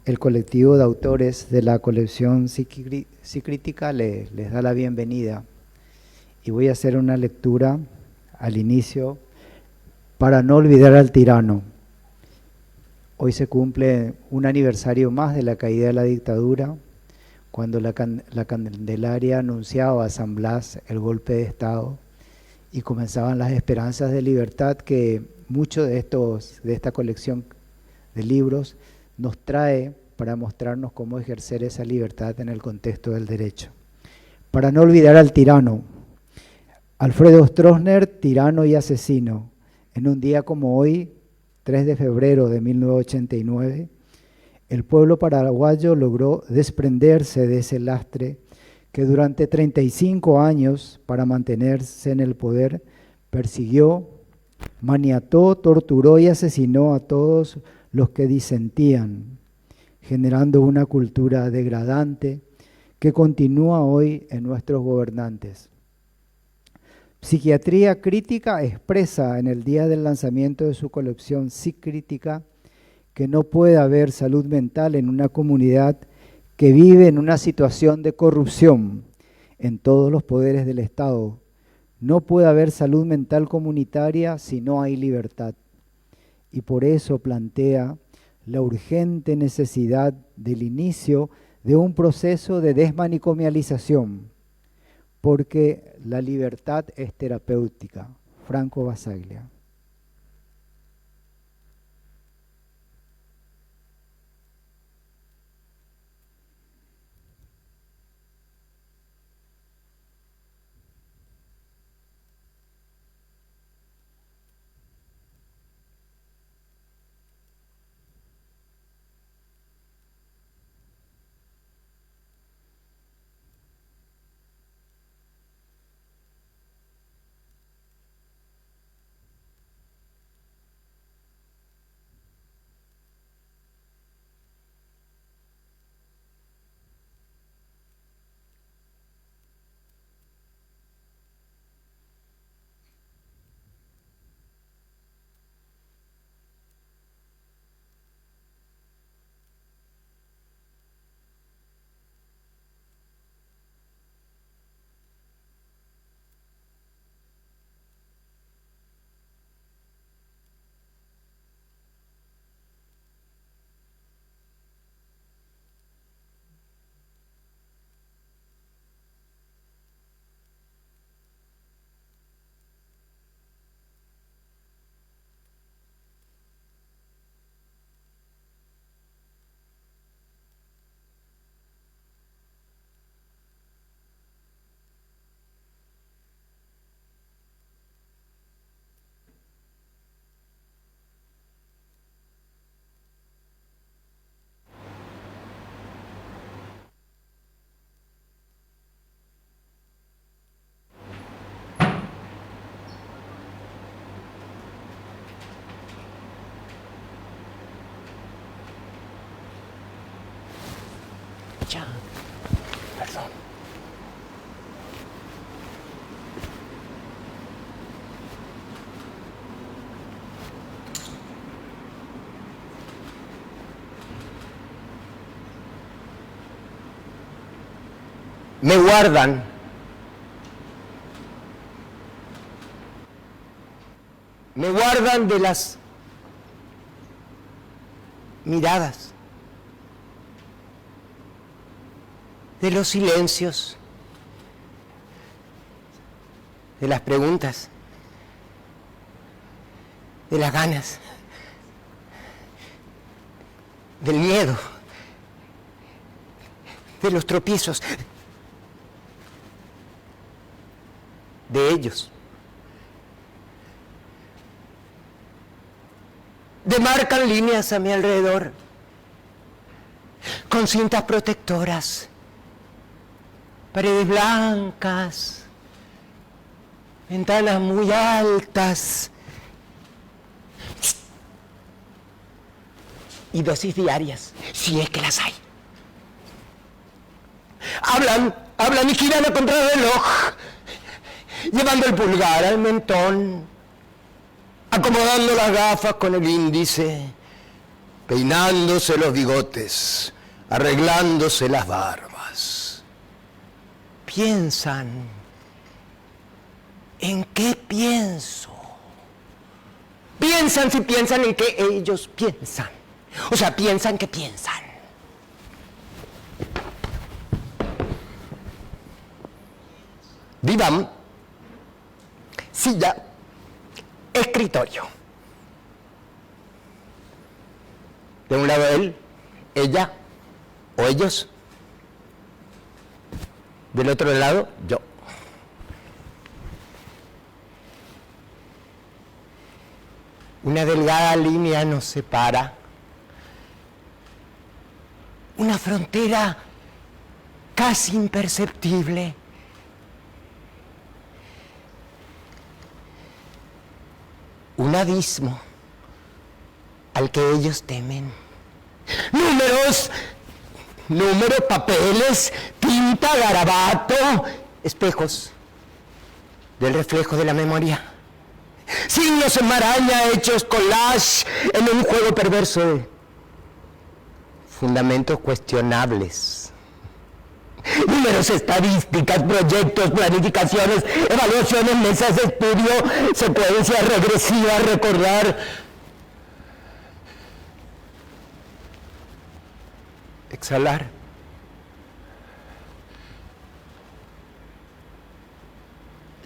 el colectivo de autores de la colección Psicrítica les da la bienvenida. Y voy a hacer una lectura al inicio para no olvidar al tirano. Hoy se cumple un aniversario más de la caída de la dictadura, cuando la Candelaria anunciaba a San Blas el golpe de Estado y comenzaban las esperanzas de libertad que mucho de esta colección de libros nos trae para mostrarnos cómo ejercer esa libertad en el contexto del derecho. Para no olvidar al tirano, Alfredo Stroessner, tirano y asesino. En un día como hoy, 3 de febrero de 1989, el pueblo paraguayo logró desprenderse de ese lastre que durante 35 años, para mantenerse en el poder, persiguió, maniató, torturó y asesinó a todos los que disentían, generando una cultura degradante que continúa hoy en nuestros gobernantes. Psiquiatría Crítica expresa en el día del lanzamiento de su colección Psicrítica que no puede haber salud mental en una comunidad que vive en una situación de corrupción en todos los poderes del Estado. No puede haber salud mental comunitaria si no hay libertad. Y por eso plantea la urgente necesidad del inicio de un proceso de desmanicomialización, porque la libertad es terapéutica. Franco Basaglia. Ya, perdón. Me guardan. Me guardan de las miradas, de los silencios, de las preguntas, de las ganas, del miedo, de los tropiezos, de ellos. Demarcan líneas a mi alrededor, con cintas protectoras, paredes blancas, ventanas muy altas y dosis diarias, si es que las hay. Hablan y giran a contrarreloj, llevando el pulgar al mentón, acomodando las gafas con el índice, peinándose los bigotes, arreglándose las barbas. Piensan. ¿En qué pienso? Piensan si piensan en qué ellos piensan. O sea, piensan que piensan. Diván, silla, escritorio. De un lado él, ella o ellos. Del otro lado, yo. Una delgada línea nos separa. Una frontera casi imperceptible. Un abismo al que ellos temen. Números, papeles, tinta, garabato, espejos del reflejo de la memoria. Signos en maraña hechos collage en un juego perverso de fundamentos cuestionables. Números, estadísticas, proyectos, planificaciones, evaluaciones, mesas de estudio, secuencias regresivas, recordar. Exhalar.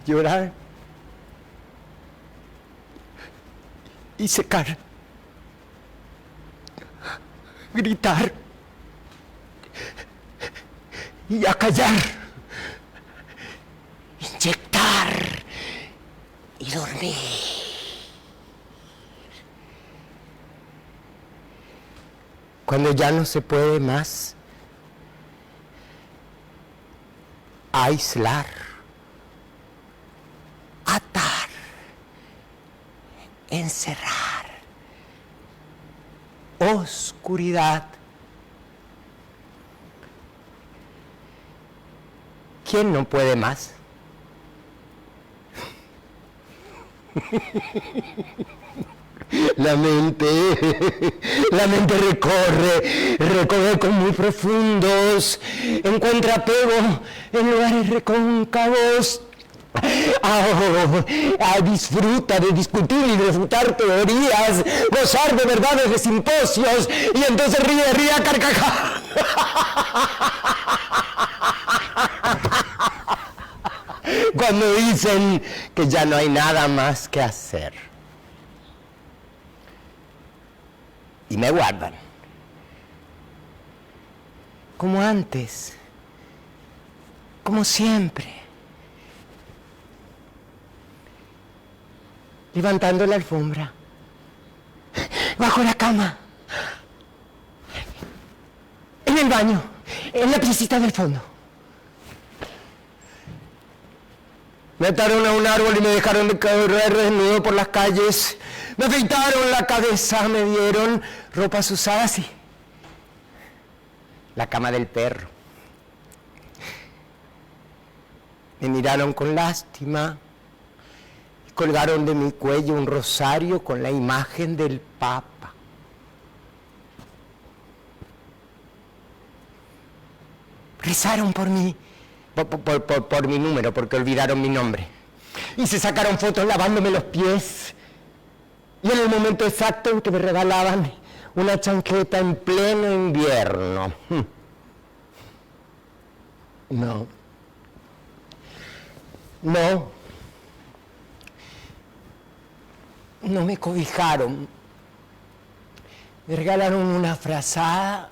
Llorar. Y secar. Gritar. Y acallar. Inyectar. Y dormir. Cuando ya no se puede más, aislar, atar, encerrar, oscuridad. ¿Quién no puede más? La mente recorre con muy profundos, encuentra apego en lugares recóncavos. Disfruta de discutir y de refutar teorías, gozar de verdades de simposios, y entonces ríe a carcajadas. Cuando dicen que ya no hay nada más que hacer. Y me guardan. Como antes. Como siempre. Levantando la alfombra. Bajo la cama. En el baño. En la piecita del fondo. Me ataron a un árbol y me dejaron de correr desnudo por las calles. Me afeitaron la cabeza, me dieron ropas usadas y la cama del perro. Me miraron con lástima y colgaron de mi cuello un rosario con la imagen del Papa. Rezaron por mí. Por mi número, porque olvidaron mi nombre. Y se sacaron fotos lavándome los pies. Y en el momento exacto en que me regalaban una chancleta en pleno invierno. No. No me cobijaron. Me regalaron una frazada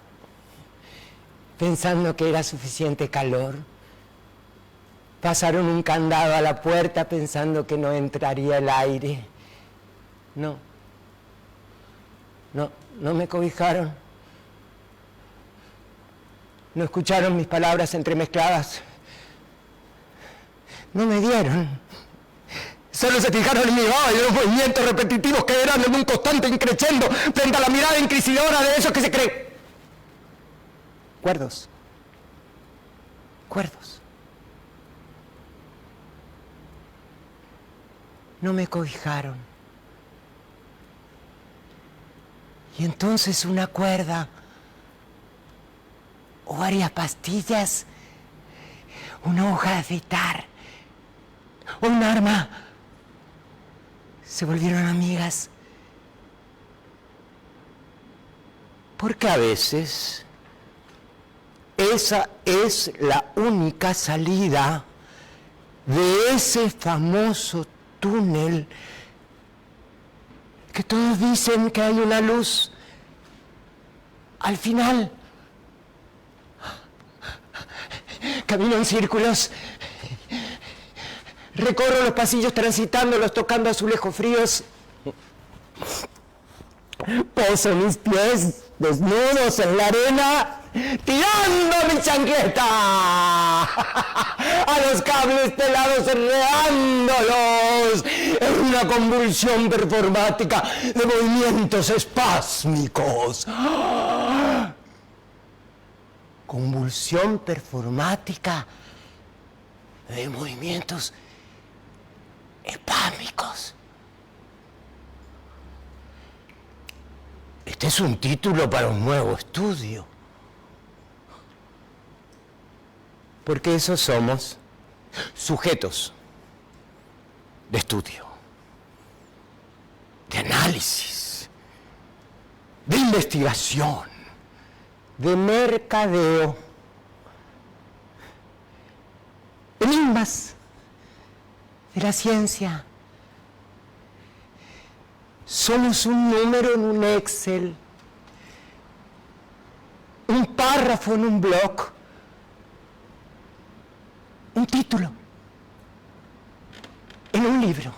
pensando que era suficiente calor. Pasaron un candado a la puerta pensando que no entraría el aire. No me cobijaron. No escucharon mis palabras entremezcladas. No me dieron. Solo se fijaron en mi voz y los movimientos repetitivos que eran en un constante increciendo frente a la mirada inquisidora de esos que se creen cuerdos. No me cobijaron. Y entonces una cuerda o varias pastillas, una hoja de afeitar o un arma se volvieron amigas. Porque a veces esa es la única salida de ese famoso túnel que todos dicen que hay una luz al final. Camino en círculos, recorro los pasillos transitándolos, tocando azulejos fríos. Poso mis pies desnudos en la arena, tirando mi chancleta a los cables pelados, enredándolos en una convulsión performática de movimientos espásmicos. Convulsión performática de movimientos espásmicos. Este es un título para un nuevo estudio. Porque esos somos sujetos de estudio, de análisis, de investigación, de mercadeo, enigmas de la ciencia. Somos un número en un Excel, un párrafo en un blog, un título en un libro.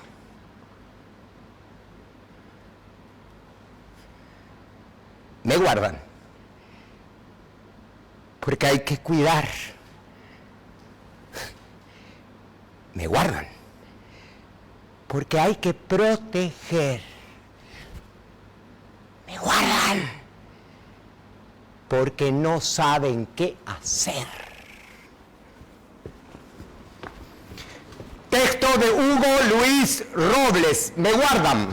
Me guardan, porque hay que cuidar. Me guardan, porque hay que proteger. Me guardan, porque no saben qué hacer. Texto de Hugo Luis Robles. Me guardan.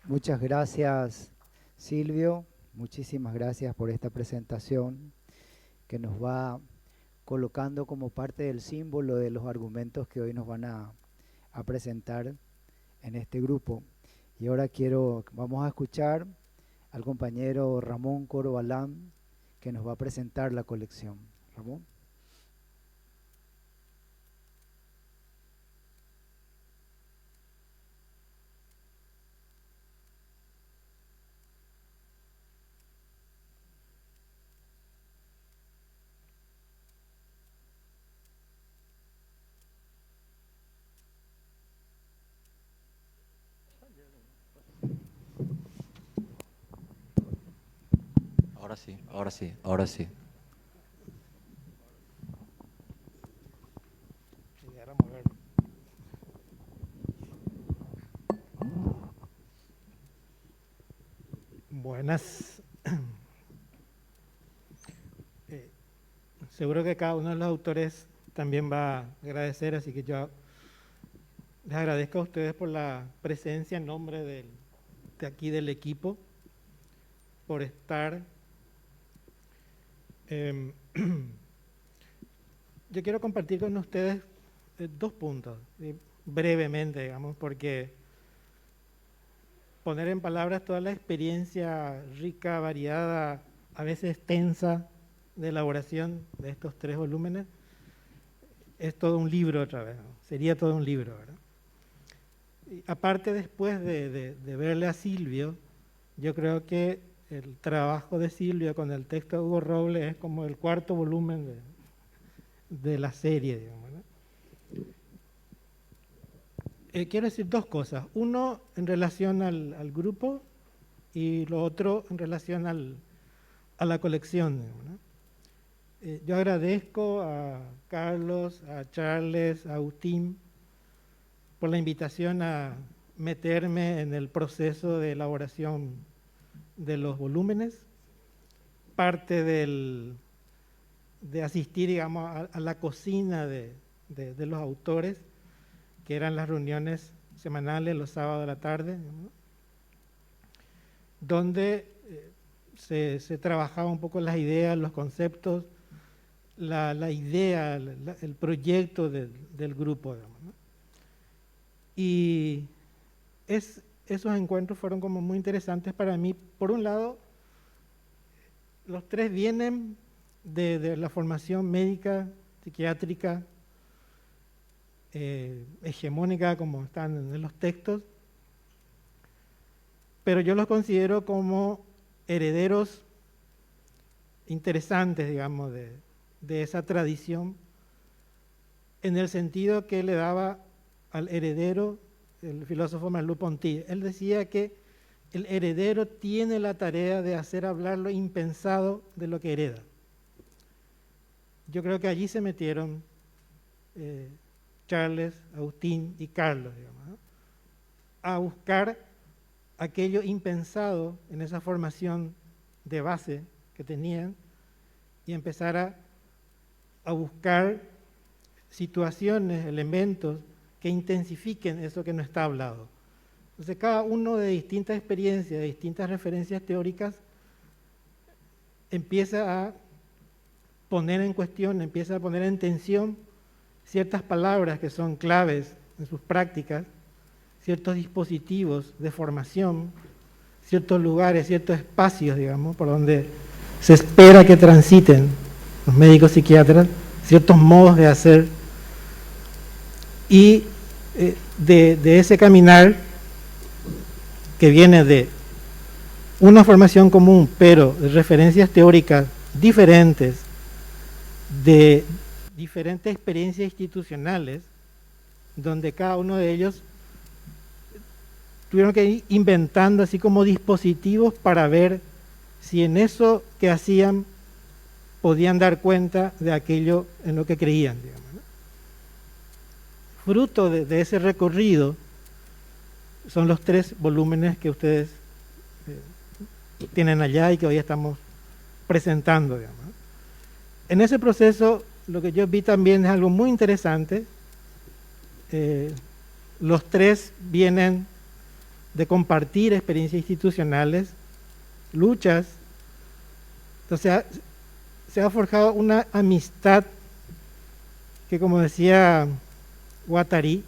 Muchas gracias, Silvio. Muchísimas gracias por esta presentación que nos va colocando como parte del símbolo de los argumentos que hoy nos van a presentar en este grupo. Y ahora vamos a escuchar al compañero Ramón Corbalán, que nos va a presentar la colección. Ramón. Ahora sí. Buenas. Seguro que cada uno de los autores también va a agradecer, así que yo les agradezco a ustedes por la presencia en nombre de aquí del equipo, por estar. Yo quiero compartir con ustedes dos puntos, brevemente, digamos, porque poner en palabras toda la experiencia rica, variada, a veces tensa, de elaboración de estos 3 volúmenes, es todo un libro otra vez, ¿no? Sería todo un libro, ¿verdad? Y aparte, después de verle a Silvio, yo creo que el trabajo de Silvio con el texto de Hugo Robles es como el 4.º volumen de la serie, digamos, ¿no? Quiero decir dos cosas. Uno, en relación al grupo, y lo otro, en relación a la colección, digamos, ¿no? Yo agradezco a Carlos, a Charles, a Agustín, por la invitación a meterme en el proceso de elaboración de los volúmenes. Parte del de asistir, digamos, a la cocina de los autores, que eran las reuniones semanales los sábados de la tarde, ¿no? Donde se trabajaba un poco las ideas, los conceptos, la idea, el proyecto del grupo, digamos, ¿no? Y esos encuentros fueron como muy interesantes para mí. Por un lado, los tres vienen de la formación médica, psiquiátrica, hegemónica, como están en los textos, pero yo los considero como herederos interesantes, digamos, de esa tradición, en el sentido que le daba al heredero el filósofo Merleau-Ponty. Él decía que el heredero tiene la tarea de hacer hablar lo impensado de lo que hereda. Yo creo que allí se metieron Charles, Agustín y Carlos, digamos, ¿no? A buscar aquello impensado en esa formación de base que tenían y empezar a buscar situaciones, elementos que intensifiquen eso que no está hablado. Entonces, cada uno de distintas experiencias, de distintas referencias teóricas, empieza a poner en cuestión, empieza a poner en tensión ciertas palabras que son claves en sus prácticas, ciertos dispositivos de formación, ciertos lugares, ciertos espacios, digamos, por donde se espera que transiten los médicos psiquiatras, ciertos modos de hacer. Y de ese caminar que viene de una formación común, pero de referencias teóricas diferentes, de diferentes experiencias institucionales, donde cada uno de ellos tuvieron que ir inventando así como dispositivos para ver si en eso que hacían podían dar cuenta de aquello en lo que creían, digamos, ¿no? Fruto de ese recorrido son los 3 volúmenes que ustedes tienen allá y que hoy estamos presentando, digamos, ¿no? En ese proceso, lo que yo vi también es algo muy interesante. Los 3 vienen de compartir experiencias institucionales, luchas. Entonces, se ha forjado una amistad que, como decía Guattari,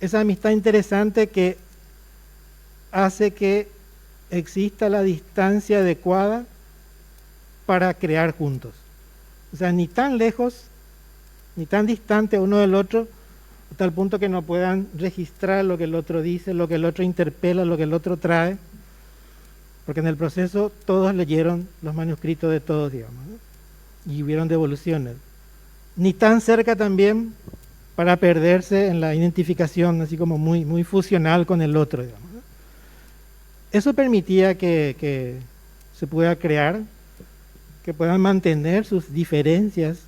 esa amistad interesante que hace que exista la distancia adecuada para crear juntos. O sea, ni tan lejos, ni tan distante uno del otro, a tal punto que no puedan registrar lo que el otro dice, lo que el otro interpela, lo que el otro trae, porque en el proceso todos leyeron los manuscritos de todos, digamos, ¿no? Y hubieron devoluciones. Ni tan cerca también para perderse en la identificación, así como muy, muy fusional con el otro, digamos, ¿no? Eso permitía que se pueda crear, que puedan mantener sus diferencias.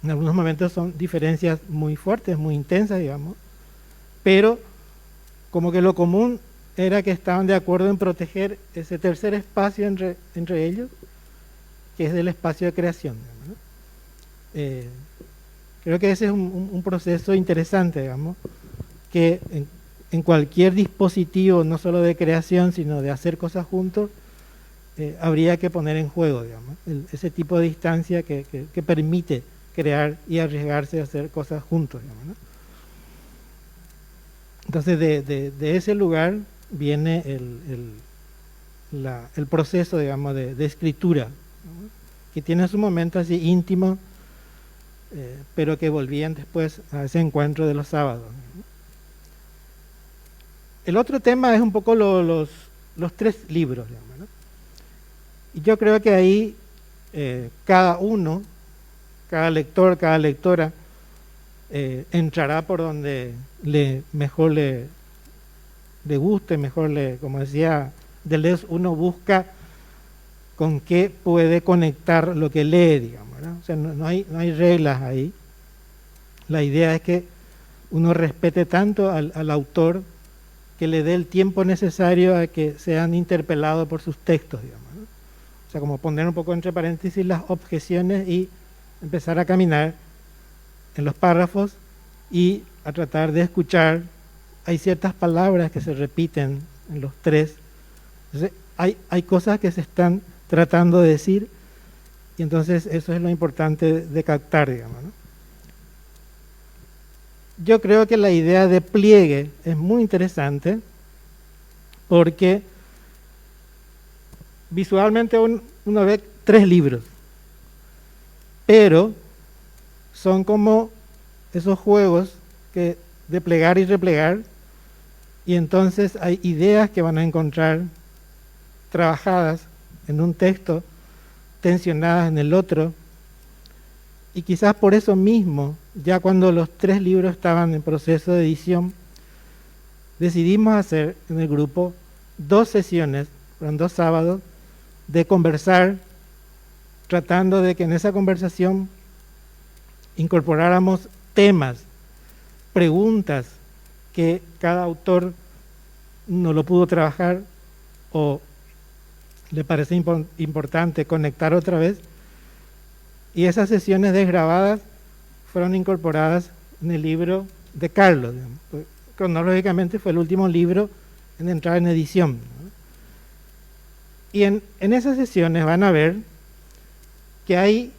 En algunos momentos son diferencias muy fuertes, muy intensas, digamos, pero como que lo común era que estaban de acuerdo en proteger ese tercer espacio entre ellos, que es el espacio de creación, digamos, ¿no? Creo que ese es un proceso interesante, digamos, que en cualquier dispositivo, no solo de creación, sino de hacer cosas juntos, habría que poner en juego, digamos, ese tipo de distancia que permite crear y arriesgarse a hacer cosas juntos, digamos, ¿no? Entonces, de ese lugar viene el proceso, digamos, de escritura, ¿no? Que tiene su momento así íntimo, pero que volvían después a ese encuentro de los sábados, ¿no? El otro tema es un poco los 3 libros, digamos, ¿no? Y yo creo que ahí cada lector, cada lectora entrará por donde mejor le guste, mejor como decía Deleuze, uno busca con qué puede conectar lo que lee, digamos, ¿no? O sea, no hay reglas ahí. La idea es que uno respete tanto al autor que le dé el tiempo necesario a que sean interpelados por sus textos, digamos, ¿no? O sea, como poner un poco entre paréntesis las objeciones y empezar a caminar en los párrafos y a tratar de escuchar. Hay ciertas palabras que se repiten en los tres. Entonces, hay cosas que se están tratando de decir, y entonces eso es lo importante de captar, digamos, ¿no? Yo creo que la idea de pliegue es muy interesante porque visualmente uno ve 3 libros, pero son como esos juegos de plegar y replegar, y entonces hay ideas que van a encontrar trabajadas en un texto, tensionadas en el otro, y quizás por eso mismo, ya cuando los 3 libros estaban en proceso de edición, decidimos hacer en el grupo 2 sesiones, fueron 2 sábados, de conversar, tratando de que en esa conversación incorporáramos temas, preguntas que cada autor no lo pudo trabajar o le parece importante conectar otra vez, y esas sesiones desgrabadas fueron incorporadas en el libro de Carlos, digamos. Cronológicamente fue el último libro en entrar en edición, ¿no? Y en esas sesiones van a ver que hay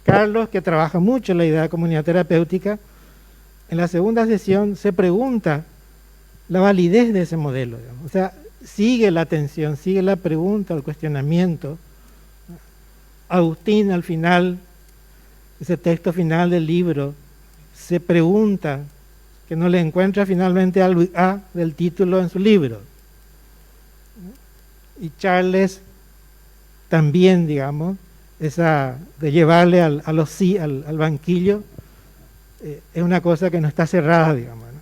Carlos, que trabaja mucho la idea de comunidad terapéutica. En la segunda sesión se pregunta la validez de ese modelo, digamos. O sea, sigue la atención, sigue la pregunta, el cuestionamiento. Agustín, al final, ese texto final del libro, se pregunta, que no le encuentra finalmente al A del título en su libro. Y Charles también, digamos, esa de llevarle al banquillo, es una cosa que no está cerrada, digamos, ¿no?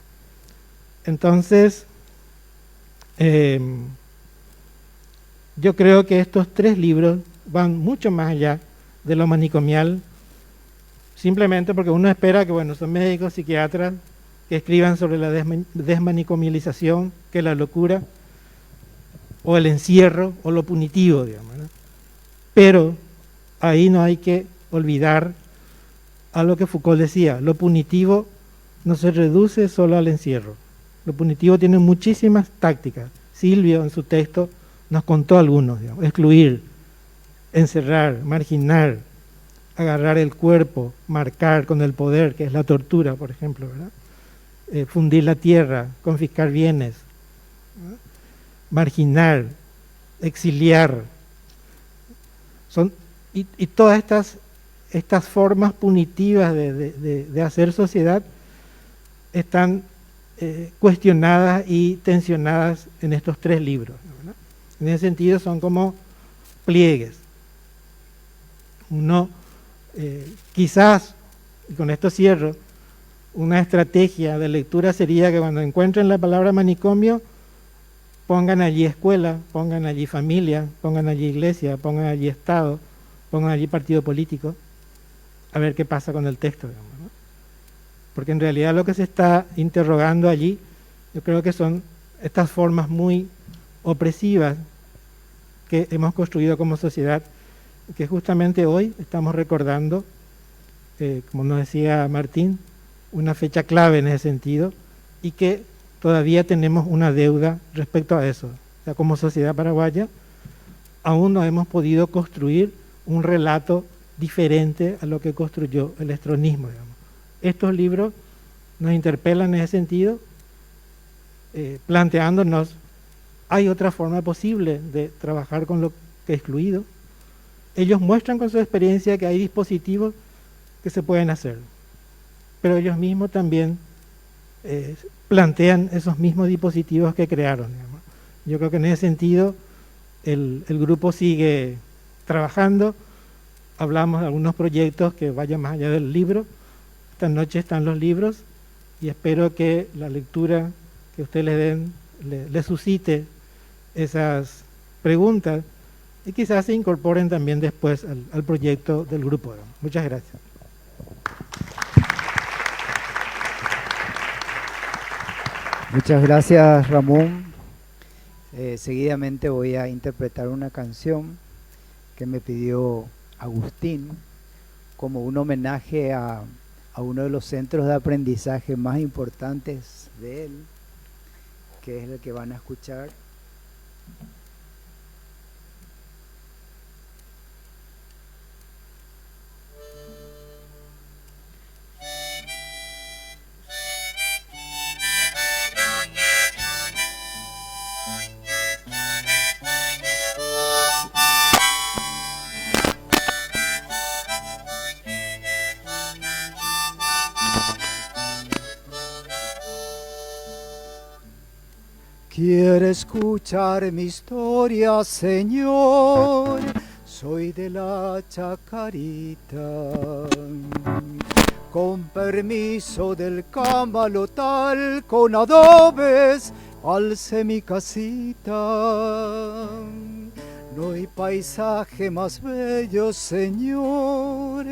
Entonces, yo creo que estos 3 libros van mucho más allá de lo manicomial, simplemente porque uno espera que, bueno, son médicos, psiquiatras, que escriban sobre la desmanicomialización, que es la locura, o el encierro, o lo punitivo, digamos, ¿no? Pero ahí no hay que olvidar a lo que Foucault decía: lo punitivo no se reduce solo al encierro. Lo punitivo tiene muchísimas tácticas. Silvio en su texto nos contó algunos, digamos: excluir, encerrar, marginar, agarrar el cuerpo, marcar con el poder, que es la tortura, por ejemplo, ¿verdad? Fundir la tierra, confiscar bienes, ¿verdad? Marginar, exiliar. Y todas estas formas punitivas de hacer sociedad están cuestionadas y tensionadas en estos 3 libros, ¿verdad? En ese sentido son como pliegues. Uno, quizás, y con esto cierro, una estrategia de lectura sería que cuando encuentren la palabra manicomio, pongan allí escuela, pongan allí familia, pongan allí iglesia, pongan allí Estado, pongan allí partido político, a ver qué pasa con el texto, digamos, ¿no? Porque en realidad lo que se está interrogando allí, yo creo que son estas formas muy opresivas que hemos construido como sociedad, que justamente hoy estamos recordando, como nos decía Martín, una fecha clave en ese sentido, y que todavía tenemos una deuda respecto a eso. O sea, como sociedad paraguaya, aún no hemos podido construir un relato diferente a lo que construyó el estronismo, digamos. Estos libros nos interpelan en ese sentido, planteándonos, ¿hay otra forma posible de trabajar con lo que es excluido? Ellos muestran con su experiencia que hay dispositivos que se pueden hacer, pero ellos mismos también plantean esos mismos dispositivos que crearon, digamos. Yo creo que en ese sentido el grupo sigue trabajando. Hablamos de algunos proyectos que vayan más allá del libro. Esta noche están los libros y espero que la lectura que ustedes les den les suscite esas preguntas y quizás se incorporen también después al proyecto del grupo. Muchas gracias. Muchas gracias, Ramón. Seguidamente voy a interpretar una canción que me pidió Agustín como un homenaje a uno de los centros de aprendizaje más importantes de él, que es el que van a escuchar. Quiere escuchar mi historia, Señor, soy de la Chacarita. Con permiso del camalotal, con adobes, alcé mi casita. No hay paisaje más bello, Señor,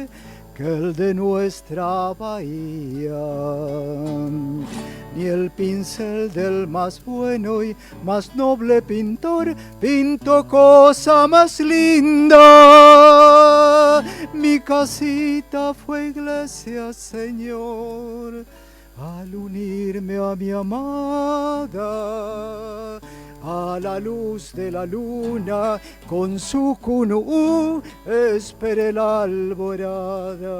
que el de nuestra bahía. Ni el pincel del más bueno y más noble pintor pintó cosa más linda. Mi casita fue iglesia, Señor, al unirme a mi amada. A la luz de la luna, con su cunú, esperé la alborada.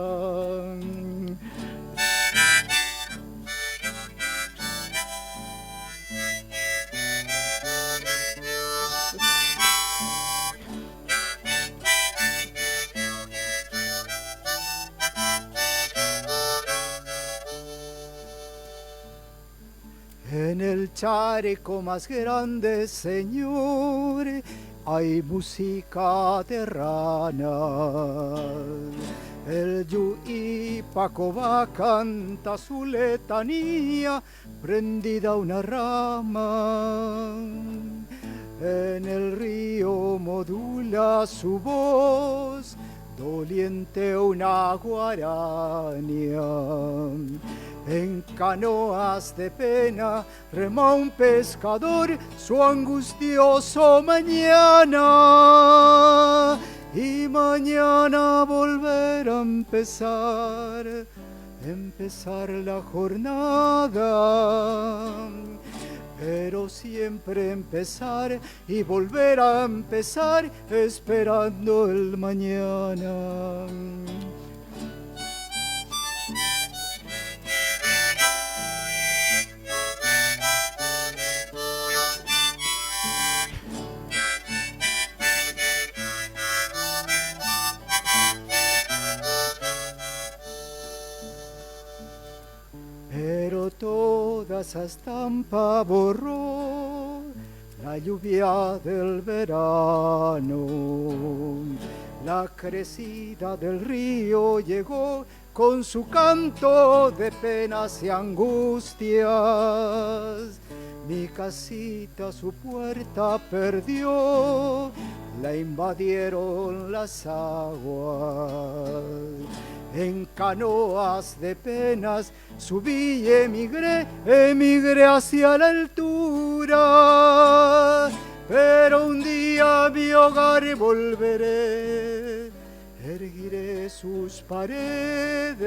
En el charco más grande, Señor, hay música de ranas. El Yuipacoba canta su letanía, prendida a una rama. En el río modula su voz, doliente una guaraña. En canoas de pena rema un pescador su angustioso mañana. Y mañana volver a empezar la jornada. Pero siempre empezar y volver a empezar esperando el mañana. Pero toda esa estampa borró la lluvia del verano. La crecida del río llegó con su canto de penas y angustias. Mi casita su puerta perdió, la invadieron las aguas. En canoas de penas subí y emigré hacia la altura. Pero un día a mi hogar volveré, erguiré sus paredes.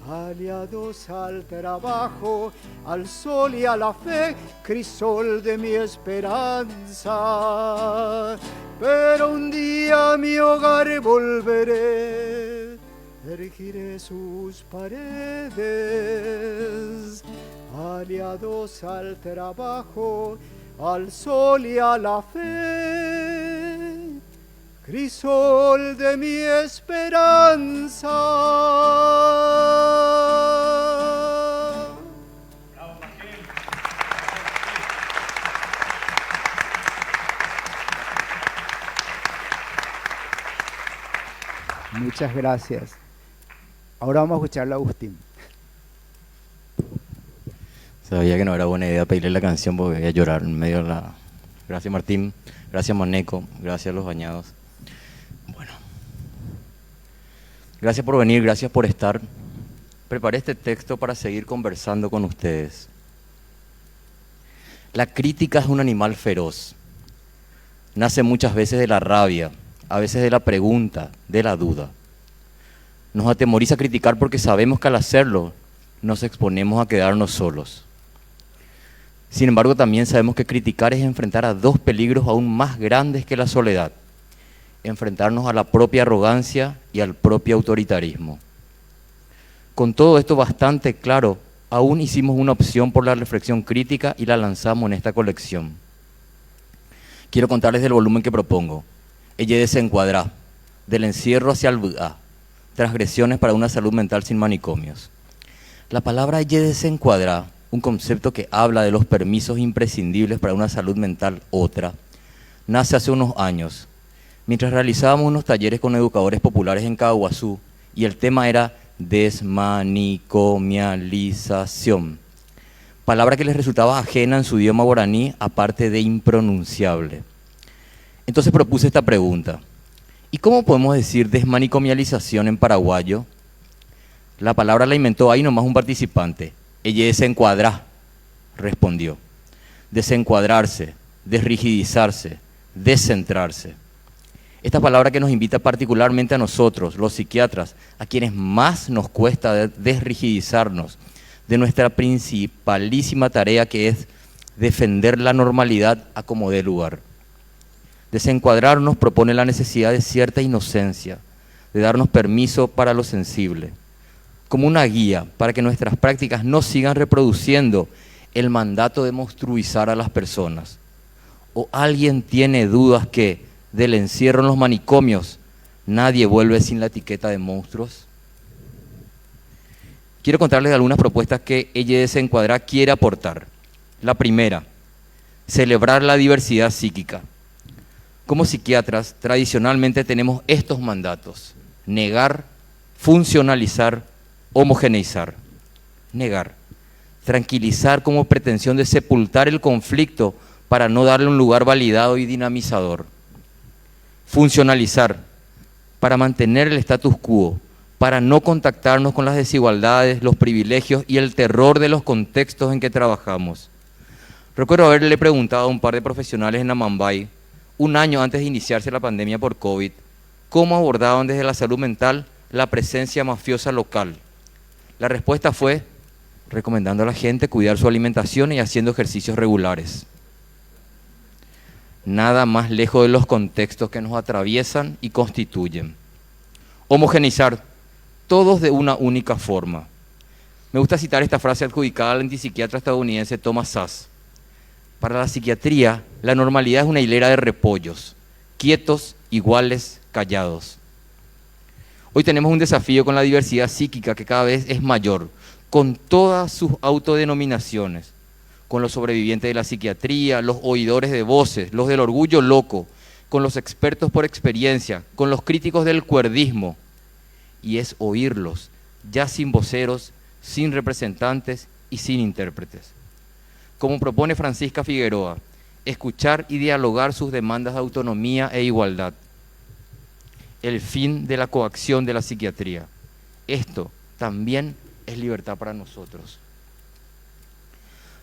Aliados al trabajo, al sol y a la fe, crisol de mi esperanza. Pero un día a mi hogar volveré, erguiré sus paredes. Aliados al trabajo, al sol y a la fe, crisol de mi esperanza. Muchas gracias. Ahora vamos a escuchar a Agustín. Sabía que no era buena idea pedirle la canción porque voy a llorar en medio de la... Gracias Martín, gracias Maneco, gracias a los bañados. Bueno, gracias por venir, gracias por estar. Preparé este texto para seguir conversando con ustedes. La crítica es un animal feroz. nace muchas veces de la rabia, a veces de la pregunta, de la duda. Nos atemoriza criticar porque sabemos que al hacerlo nos exponemos a quedarnos solos. Sin embargo, también sabemos que criticar es enfrentar a dos peligros aún más grandes que la soledad: enfrentarnos a la propia arrogancia y al propio autoritarismo. Con todo esto bastante claro, aún hicimos una opción por la reflexión crítica y la lanzamos en esta colección. Quiero contarles del volumen que propongo: Ella desencuadra, del encierro hacia el Buda, transgresiones para una salud mental sin manicomios. La palabra Ella desencuadra, un concepto que habla de los permisos imprescindibles para una salud mental otra, nace hace unos años, mientras realizábamos unos talleres con educadores populares en Caguazú, y el tema era desmanicomialización, palabra que les resultaba ajena en su idioma guaraní, aparte de impronunciable. Entonces propuse esta pregunta: ¿y cómo podemos decir desmanicomialización en paraguayo? La palabra la inventó ahí nomás un participante. Ella desencuadra, respondió. Desencuadrarse, desrigidizarse, descentrarse. Esta palabra que nos invita particularmente a nosotros, los psiquiatras, a quienes más nos cuesta desrigidizarnos de nuestra principalísima tarea, que es defender la normalidad a como dé lugar. Desencuadrar nos propone la necesidad de cierta inocencia, de darnos permiso para lo sensible, como una guía para que nuestras prácticas no sigan reproduciendo el mandato de monstruizar a las personas. ¿O alguien tiene dudas que del encierro en los manicomios nadie vuelve sin la etiqueta de monstruos? Quiero contarles algunas propuestas que Ella desencuadra quiere aportar. La primera: celebrar la diversidad psíquica. Como psiquiatras, tradicionalmente tenemos estos mandatos: negar, funcionalizar, homogeneizar. Negar, tranquilizar como pretensión de sepultar el conflicto para no darle un lugar validado y dinamizador. Funcionalizar, para mantener el status quo, para no contactarnos con las desigualdades, los privilegios y el terror de los contextos en que trabajamos. Recuerdo haberle preguntado a un par de profesionales en Amambay, un año antes de iniciarse la pandemia por COVID, cómo abordaban desde la salud mental la presencia mafiosa local. La respuesta fue recomendando a la gente cuidar su alimentación y haciendo ejercicios regulares. Nada más lejos de los contextos que nos atraviesan y constituyen. Homogeneizar, todos de una única forma. Me gusta citar esta frase adjudicada al antipsiquiatra estadounidense Thomas Szasz. Para la psiquiatría, la normalidad es una hilera de repollos, quietos, iguales, callados. Hoy tenemos un desafío con la diversidad psíquica que cada vez es mayor, con todas sus autodenominaciones, con los sobrevivientes de la psiquiatría, los oidores de voces, los del orgullo loco, con los expertos por experiencia, con los críticos del cuerdismo. Y es oírlos, ya sin voceros, sin representantes y sin intérpretes. Como propone Francisca Figueroa, escuchar y dialogar sus demandas de autonomía e igualdad. El fin de la coacción de la psiquiatría. Esto también es libertad para nosotros.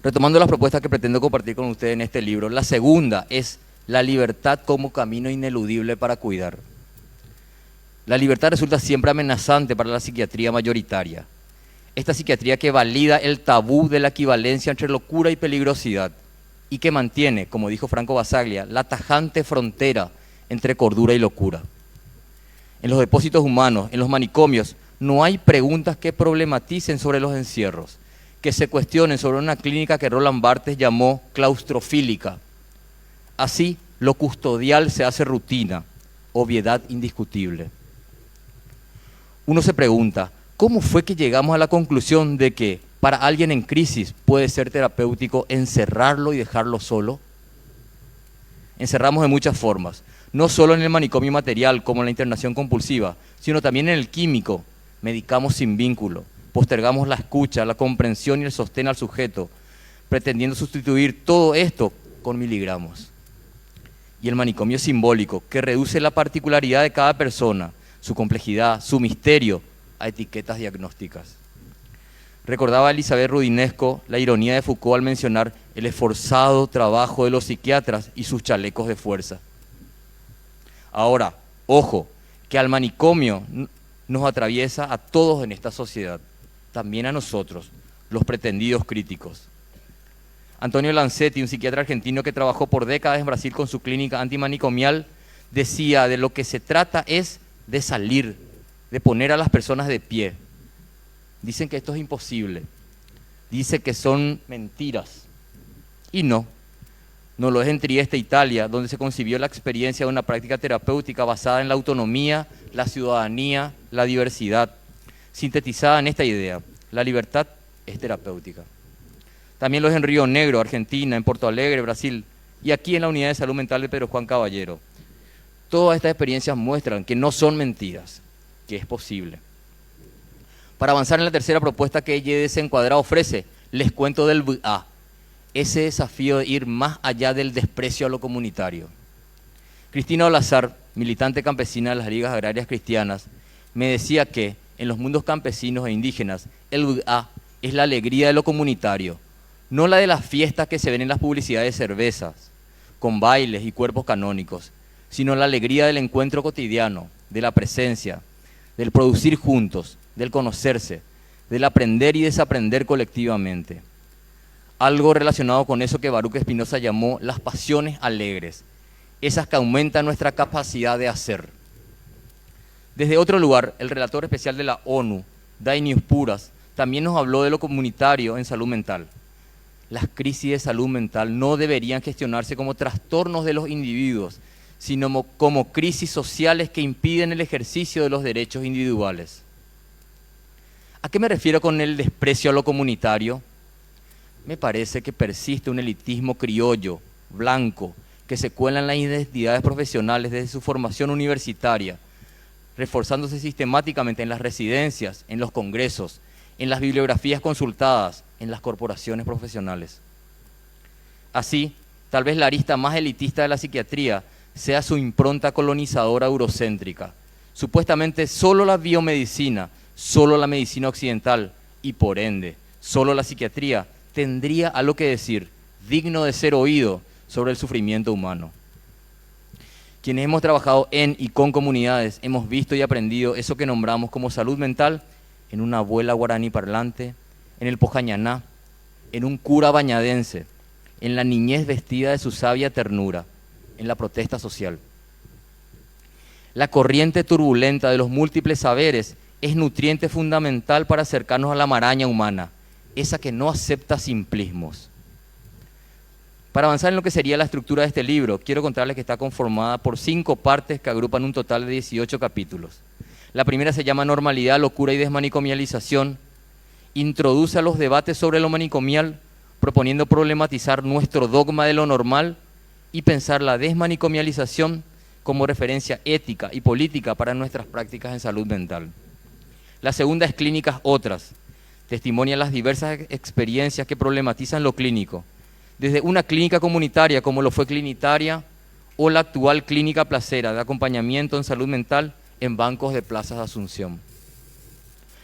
Retomando las propuestas que pretendo compartir con ustedes en este libro, la segunda es la libertad como camino ineludible para cuidar. La libertad resulta siempre amenazante para la psiquiatría mayoritaria. Esta psiquiatría que valida el tabú de la equivalencia entre locura y peligrosidad y que mantiene, como dijo Franco Basaglia, la tajante frontera entre cordura y locura. En los depósitos humanos, en los manicomios, no hay preguntas que problematicen sobre los encierros, que se cuestionen sobre una clínica que Roland Barthes llamó claustrofílica. Así, lo custodial se hace rutina, obviedad indiscutible. Uno se pregunta, ¿cómo fue que llegamos a la conclusión de que para alguien en crisis puede ser terapéutico encerrarlo y dejarlo solo? Encerramos de muchas formas, no solo en el manicomio material como en la internación compulsiva, sino también en el químico. Medicamos sin vínculo, postergamos la escucha, la comprensión y el sostén al sujeto, pretendiendo sustituir todo esto con miligramos. Y el manicomio simbólico, que reduce la particularidad de cada persona, su complejidad, su misterio, a etiquetas diagnósticas. Recordaba Elizabeth Rudinesco la ironía de Foucault al mencionar el esforzado trabajo de los psiquiatras y sus chalecos de fuerza. Ahora, ojo, que al manicomio nos atraviesa a todos en esta sociedad, también a nosotros, los pretendidos críticos. Antonio Lancetti, un psiquiatra argentino que trabajó por décadas en Brasil con su clínica antimanicomial, decía, de lo que se trata es de salir, de poner a las personas de pie. Dicen que esto es imposible, dice que son mentiras, y no lo es en Trieste, Italia, donde se concibió la experiencia de una práctica terapéutica basada en la autonomía, la ciudadanía, la diversidad, sintetizada en esta idea: la libertad es terapéutica. También lo es en Río Negro, Argentina, en Porto Alegre, Brasil, y aquí en la Unidad de Salud Mental de Pedro Juan Caballero. Todas estas experiencias muestran que no son mentiras, que es posible. Para avanzar en la tercera propuesta que YDS Encuadrado ofrece, les cuento del VA, ese desafío de ir más allá del desprecio a lo comunitario. Cristina Olazar, militante campesina de las Ligas Agrarias Cristianas, me decía que en los mundos campesinos e indígenas, el VA es la alegría de lo comunitario, no la de las fiestas que se ven en las publicidades de cervezas, con bailes y cuerpos canónicos, sino la alegría del encuentro cotidiano, de la presencia, del producir juntos, del conocerse, del aprender y desaprender colectivamente. Algo relacionado con eso que Baruch Spinoza llamó las pasiones alegres, esas que aumentan nuestra capacidad de hacer. Desde otro lugar, el relator especial de la ONU, Dainius Puras, también nos habló de lo comunitario en salud mental. Las crisis de salud mental no deberían gestionarse como trastornos de los individuos, sino como crisis sociales que impiden el ejercicio de los derechos individuales. ¿A qué me refiero con el desprecio a lo comunitario? Me parece que persiste un elitismo criollo, blanco, que se cuela en las identidades profesionales desde su formación universitaria, reforzándose sistemáticamente en las residencias, en los congresos, en las bibliografías consultadas, en las corporaciones profesionales. Así, tal vez la arista más elitista de la psiquiatría sea su impronta colonizadora eurocéntrica. Supuestamente solo la biomedicina, solo la medicina occidental y por ende, solo la psiquiatría tendría algo que decir, digno de ser oído, sobre el sufrimiento humano. Quienes hemos trabajado en y con comunidades hemos visto y aprendido eso que nombramos como salud mental en una abuela guaraní parlante, en el Pojañaná, en un cura bañadense, en la niñez vestida de su sabia ternura, en la protesta social. La corriente turbulenta de los múltiples saberes es nutriente fundamental para acercarnos a la maraña humana, esa que no acepta simplismos. Para avanzar en lo que sería la estructura de este libro, quiero contarles que está conformada por 5 partes que agrupan un total de 18 capítulos. La primera se llama Normalidad, Locura y Desmanicomialización. Introduce a los debates sobre lo manicomial, proponiendo problematizar nuestro dogma de lo normal y pensar la desmanicomialización como referencia ética y política para nuestras prácticas en salud mental. La segunda es Clínicas Otras. Testimonia las diversas experiencias que problematizan lo clínico, desde una clínica comunitaria como lo fue Clinitaria o la actual Clínica Placera de acompañamiento en salud mental en bancos de plazas de Asunción.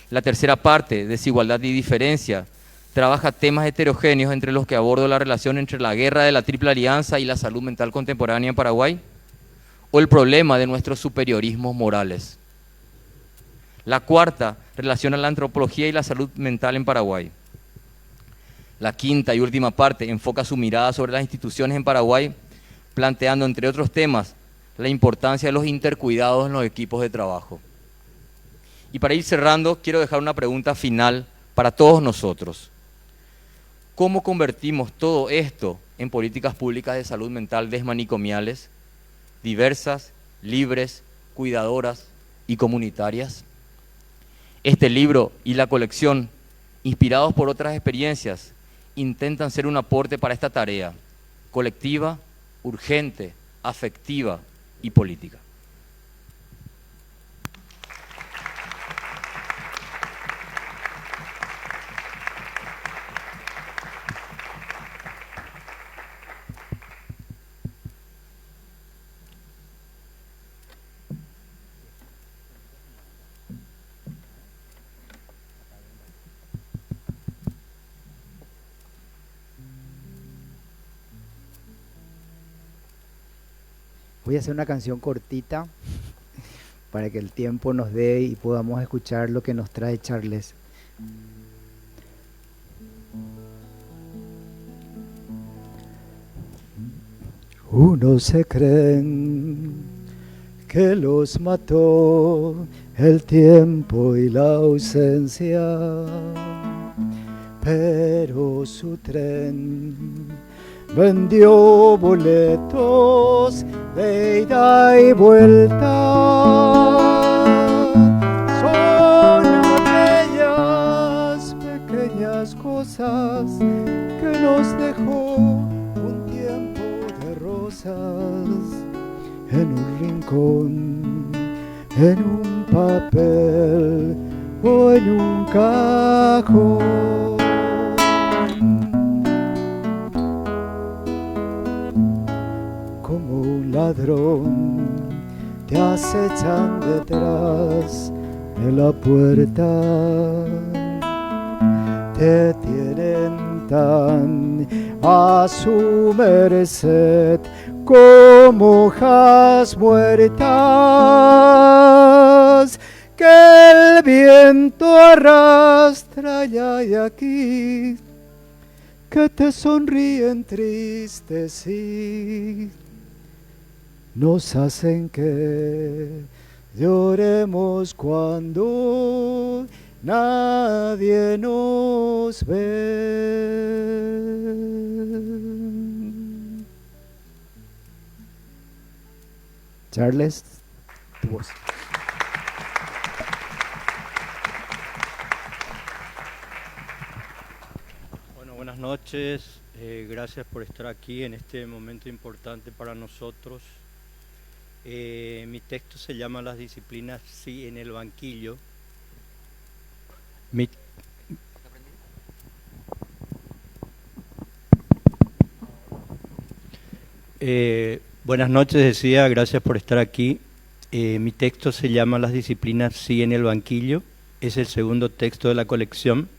La tercera parte, Desigualdad y Diferencia, trabaja temas heterogéneos entre los que abordo la relación entre la guerra de la Triple Alianza y la salud mental contemporánea en Paraguay, o el problema de nuestros superiorismos morales. La cuarta relaciona la antropología y la salud mental en Paraguay. La quinta y última parte enfoca su mirada sobre las instituciones en Paraguay, planteando, entre otros temas, la importancia de los intercuidados en los equipos de trabajo. Y para ir cerrando, quiero dejar una pregunta final para todos nosotros. ¿Cómo convertimos todo esto en políticas públicas de salud mental desmanicomiales, diversas, libres, cuidadoras y comunitarias? Este libro y la colección, inspirados por otras experiencias, intentan ser un aporte para esta tarea, colectiva, urgente, afectiva y política. Voy a hacer una canción cortita para que el tiempo nos dé y podamos escuchar lo que nos trae Charles. Unos se creen que los mató el tiempo y la ausencia, pero su tren vendió boletos de ida y vuelta. Son aquellas pequeñas cosas que nos dejó un tiempo de rosas en un rincón, en un papel o en un cajón. Como un ladrón te acechan detrás de la puerta, te tienen tan a su merced como hojas muertas que el viento arrastra allá y aquí, que te sonríen tristes y nos hacen que lloremos cuando nadie nos ve. Charles, tu voz. Bueno, buenas noches. Gracias por estar aquí en este momento importante para nosotros. Mi texto se llama Las disciplinas sí en el banquillo. Buenas noches, decía, gracias por estar aquí. Mi texto se llama Las disciplinas sí en el banquillo. Es el segundo texto de la colección.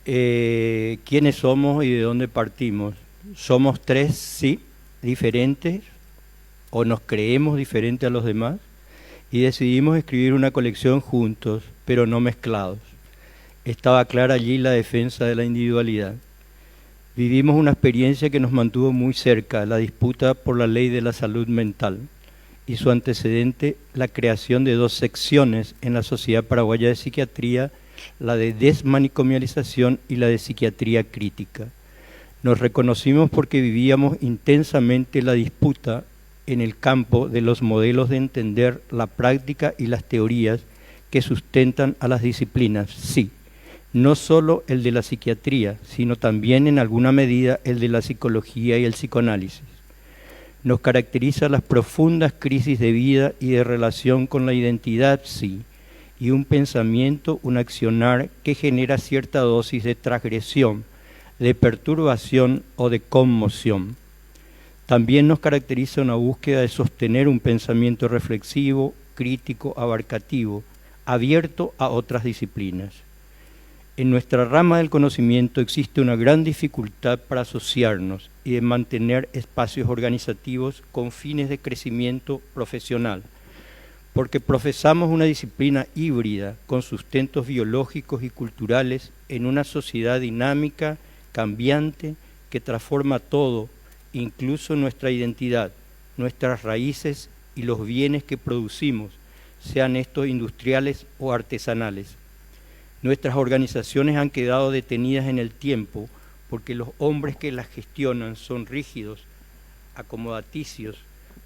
¿Quiénes somos y de dónde partimos? Somos tres, sí, diferentes, o nos creemos diferentes a los demás, y decidimos escribir una colección juntos, pero no mezclados. Estaba clara allí la defensa de la individualidad. Vivimos una experiencia que nos mantuvo muy cerca, la disputa por la ley de la salud mental, y su antecedente, la creación de dos secciones en la Sociedad Paraguaya de Psiquiatría, la de desmanicomialización y la de psiquiatría crítica. Nos reconocimos porque vivíamos intensamente la disputa en el campo de los modelos de entender la práctica y las teorías que sustentan a las disciplinas, sí, no solo el de la psiquiatría, sino también en alguna medida el de la psicología y el psicoanálisis. Nos caracteriza las profundas crisis de vida y de relación con la identidad, sí, y un pensamiento, un accionar que genera cierta dosis de transgresión, de perturbación o de conmoción. También nos caracteriza una búsqueda de sostener un pensamiento reflexivo, crítico, abarcativo, abierto a otras disciplinas. En nuestra rama del conocimiento existe una gran dificultad para asociarnos y de mantener espacios organizativos con fines de crecimiento profesional, porque profesamos una disciplina híbrida con sustentos biológicos y culturales en una sociedad dinámica, cambiante, que transforma todo, incluso nuestra identidad, nuestras raíces y los bienes que producimos, sean estos industriales o artesanales. Nuestras organizaciones han quedado detenidas en el tiempo porque los hombres que las gestionan son rígidos, acomodaticios,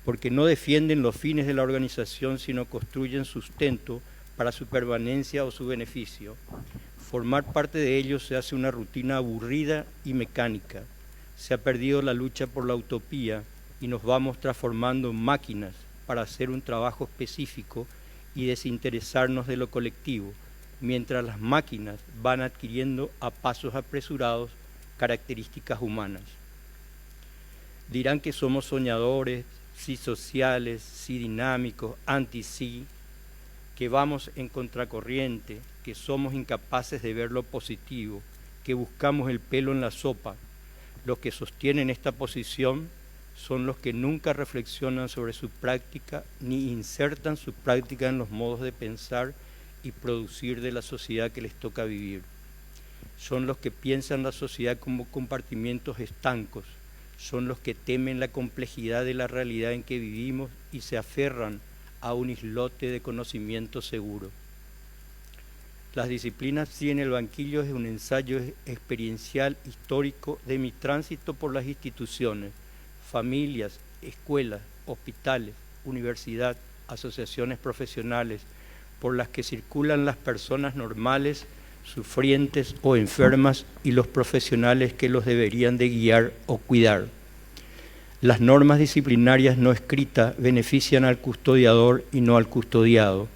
porque no defienden los fines de la organización, sino construyen sustento para su permanencia o su beneficio. Formar parte de ellos se hace una rutina aburrida y mecánica. Se ha perdido la lucha por la utopía y nos vamos transformando en máquinas para hacer un trabajo específico y desinteresarnos de lo colectivo, mientras las máquinas van adquiriendo a pasos apresurados características humanas. Dirán que somos soñadores, sí sociales, sí dinámicos, anti-sí, que vamos en contracorriente, que somos incapaces de ver lo positivo, que buscamos el pelo en la sopa. Los que sostienen esta posición son los que nunca reflexionan sobre su práctica ni insertan su práctica en los modos de pensar y producir de la sociedad que les toca vivir. Son los que piensan la sociedad como compartimientos estancos, son los que temen la complejidad de la realidad en que vivimos y se aferran a un islote de conocimiento seguro. Las disciplinas sí en el banquillo es un ensayo experiencial histórico de mi tránsito por las instituciones, familias, escuelas, hospitales, universidad, asociaciones profesionales, por las que circulan las personas normales, sufrientes o enfermas y los profesionales que los deberían de guiar o cuidar. Las normas disciplinarias no escritas benefician al custodiador y no al custodiado.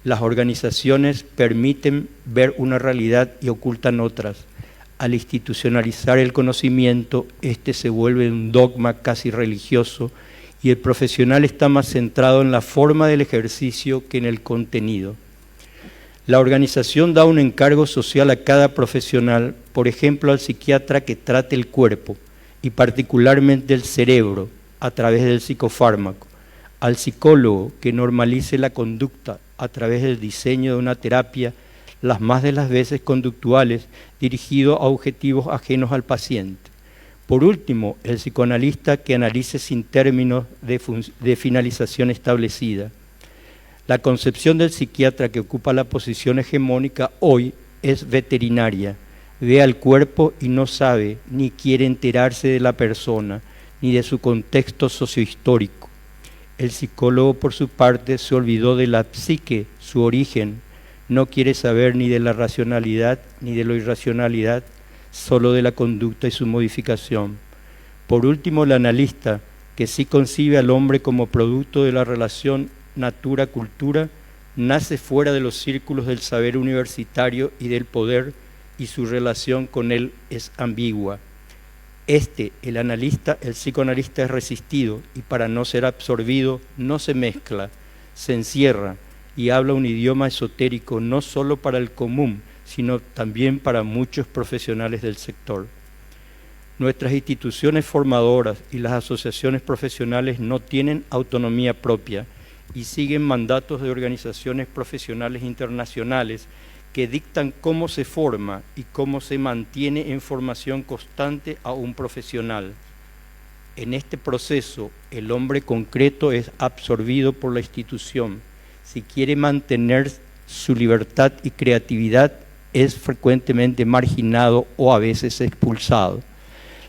Las organizaciones permiten ver una realidad y ocultan otras. Al institucionalizar el conocimiento, este se vuelve un dogma casi religioso y el profesional está más centrado en la forma del ejercicio que en el contenido. La organización da un encargo social a cada profesional, por ejemplo al psiquiatra que trate el cuerpo y particularmente el cerebro a través del psicofármaco, al psicólogo que normalice la conducta a través del diseño de una terapia, las más de las veces conductuales, dirigido a objetivos ajenos al paciente. Por último, el psicoanalista que analice sin términos de finalización establecida. La concepción del psiquiatra que ocupa la posición hegemónica hoy es veterinaria. Ve al cuerpo y no sabe ni quiere enterarse de la persona, ni de su contexto sociohistórico. El psicólogo, por su parte, se olvidó de la psique, su origen. No quiere saber ni de la racionalidad ni de la irracionalidad, solo de la conducta y su modificación. Por último, el analista, que sí concibe al hombre como producto de la relación natura-cultura, nace fuera de los círculos del saber universitario y del poder, y su relación con él es ambigua. El analista, el psicoanalista es resistido y para no ser absorbido no se mezcla, se encierra y habla un idioma esotérico no solo para el común, sino también para muchos profesionales del sector. Nuestras instituciones formadoras y las asociaciones profesionales no tienen autonomía propia y siguen mandatos de organizaciones profesionales internacionales que dictan cómo se forma y cómo se mantiene en formación constante a un profesional. En este proceso, el hombre concreto es absorbido por la institución. Si quiere mantener su libertad y creatividad, es frecuentemente marginado o a veces expulsado.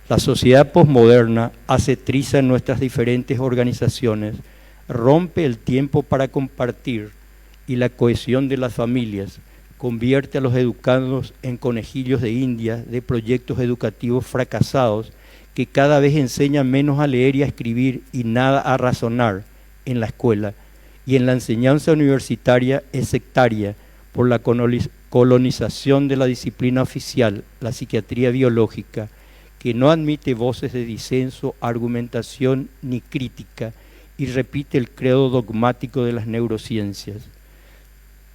La sociedad posmoderna hace triza en nuestras diferentes organizaciones, rompe el tiempo para compartir y la cohesión de las familias, convierte a los educandos en conejillos de India de proyectos educativos fracasados que cada vez enseñan menos a leer y a escribir y nada a razonar en la escuela, y en la enseñanza universitaria es sectaria por la colonización de la disciplina oficial, la psiquiatría biológica, que no admite voces de disenso, argumentación ni crítica y repite el credo dogmático de las neurociencias.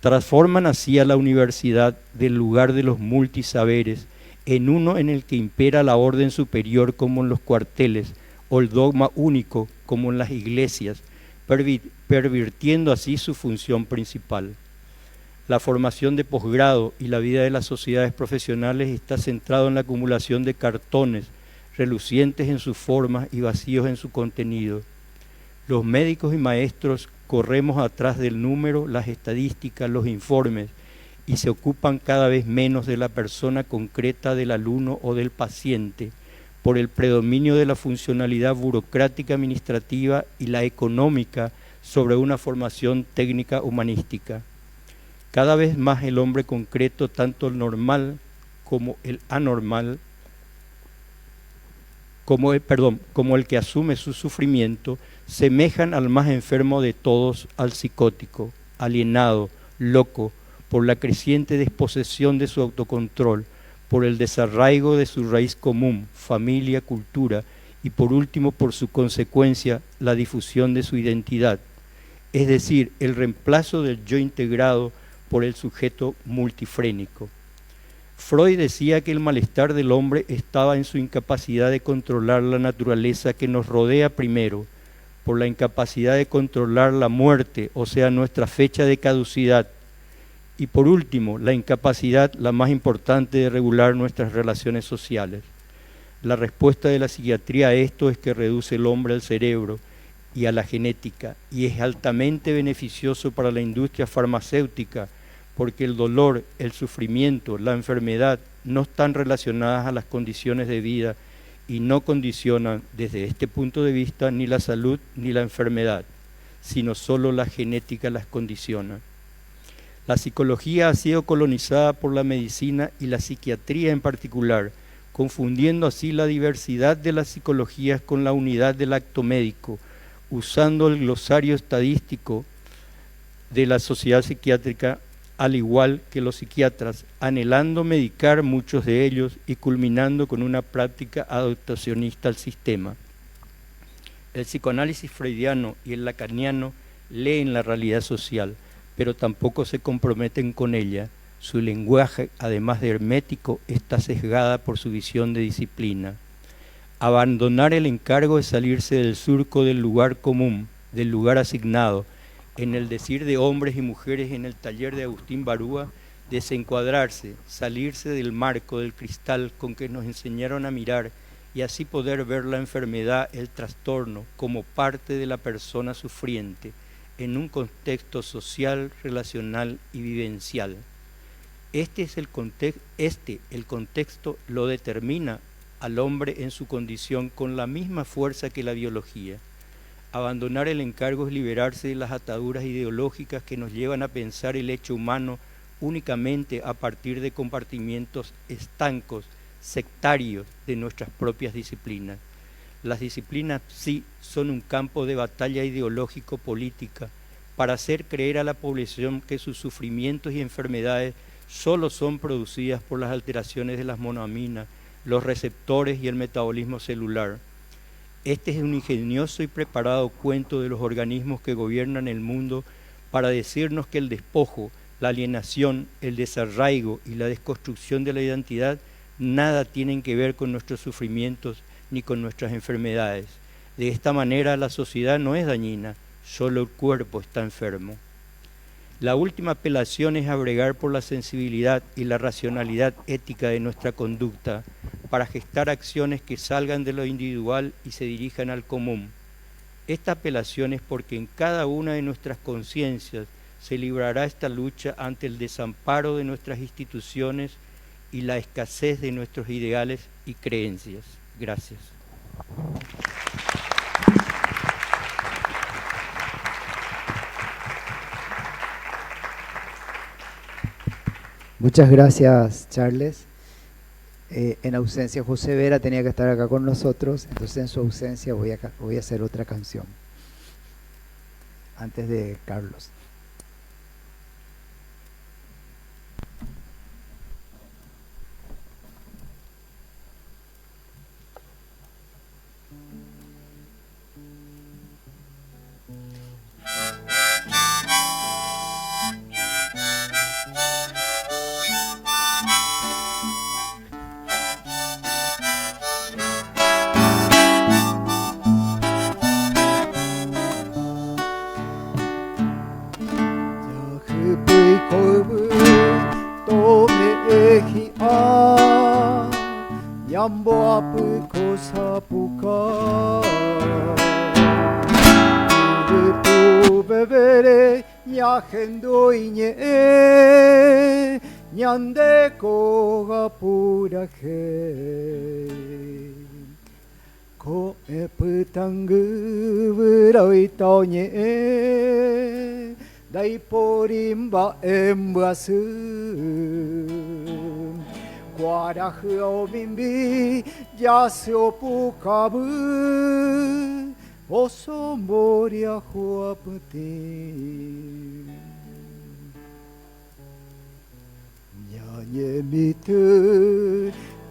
Transforman así a la universidad del lugar de los multisaberes en uno en el que impera la orden superior como en los cuarteles o el dogma único como en las iglesias, pervirtiendo así su función principal. La formación de posgrado y la vida de las sociedades profesionales está centrado en la acumulación de cartones, relucientes en su forma y vacíos en su contenido. Los médicos y maestros corremos atrás del número, las estadísticas, los informes, y se ocupan cada vez menos de la persona concreta del alumno o del paciente, por el predominio de la funcionalidad burocrática administrativa y la económica sobre una formación técnica humanística. Cada vez más el hombre concreto, tanto el normal como el anormal, como el que asume su sufrimiento, semejan al más enfermo de todos, al psicótico, alienado, loco, por la creciente desposesión de su autocontrol, por el desarraigo de su raíz común, familia, cultura, y por último, por su consecuencia, la difusión de su identidad, es decir, el reemplazo del yo integrado por el sujeto multifrénico. Freud decía que el malestar del hombre estaba en su incapacidad de controlar la naturaleza que nos rodea primero, por la incapacidad de controlar la muerte, o sea, nuestra fecha de caducidad, y por último, la incapacidad, la más importante, de regular nuestras relaciones sociales. La respuesta de la psiquiatría a esto es que reduce el hombre al cerebro y a la genética, y es altamente beneficioso para la industria farmacéutica, porque el dolor, el sufrimiento, la enfermedad no están relacionadas a las condiciones de vida y no condicionan desde este punto de vista ni la salud ni la enfermedad, sino solo la genética las condiciona. La psicología ha sido colonizada por la medicina y la psiquiatría en particular, confundiendo así la diversidad de las psicologías con la unidad del acto médico, usando el glosario estadístico de la sociedad psiquiátrica, al igual que los psiquiatras, anhelando medicar muchos de ellos y culminando con una práctica adaptacionista al sistema. El psicoanálisis freudiano y el lacaniano leen la realidad social, pero tampoco se comprometen con ella. Su lenguaje, además de hermético, está sesgada por su visión de disciplina. Abandonar el encargo es salirse del surco del lugar común, del lugar asignado, en el decir de hombres y mujeres en el taller de Agustín Barúa, desencuadrarse, salirse del marco, del cristal con que nos enseñaron a mirar y así poder ver la enfermedad, el trastorno, como parte de la persona sufriente, en un contexto social, relacional y vivencial. El contexto lo determina al hombre en su condición con la misma fuerza que la biología. Abandonar el encargo es liberarse de las ataduras ideológicas que nos llevan a pensar el hecho humano únicamente a partir de compartimientos estancos, sectarios de nuestras propias disciplinas. Las disciplinas sí son un campo de batalla ideológico-política para hacer creer a la población que sus sufrimientos y enfermedades solo son producidas por las alteraciones de las monoaminas, los receptores y el metabolismo celular. Este es un ingenioso y preparado cuento de los organismos que gobiernan el mundo para decirnos que el despojo, la alienación, el desarraigo y la desconstrucción de la identidad nada tienen que ver con nuestros sufrimientos ni con nuestras enfermedades. De esta manera la sociedad no es dañina, solo el cuerpo está enfermo. La última apelación es abregar por la sensibilidad y la racionalidad ética de nuestra conducta para gestar acciones que salgan de lo individual y se dirijan al común. Esta apelación es porque en cada una de nuestras conciencias se librará esta lucha ante el desamparo de nuestras instituciones y la escasez de nuestros ideales y creencias. Gracias. Muchas gracias, Charles. En ausencia, José Vera tenía que estar acá con nosotros, entonces en su ausencia voy a hacer otra canción antes de Carlos. Guarajomimbi yasiopukabu osomoria huaputi Ñañemitu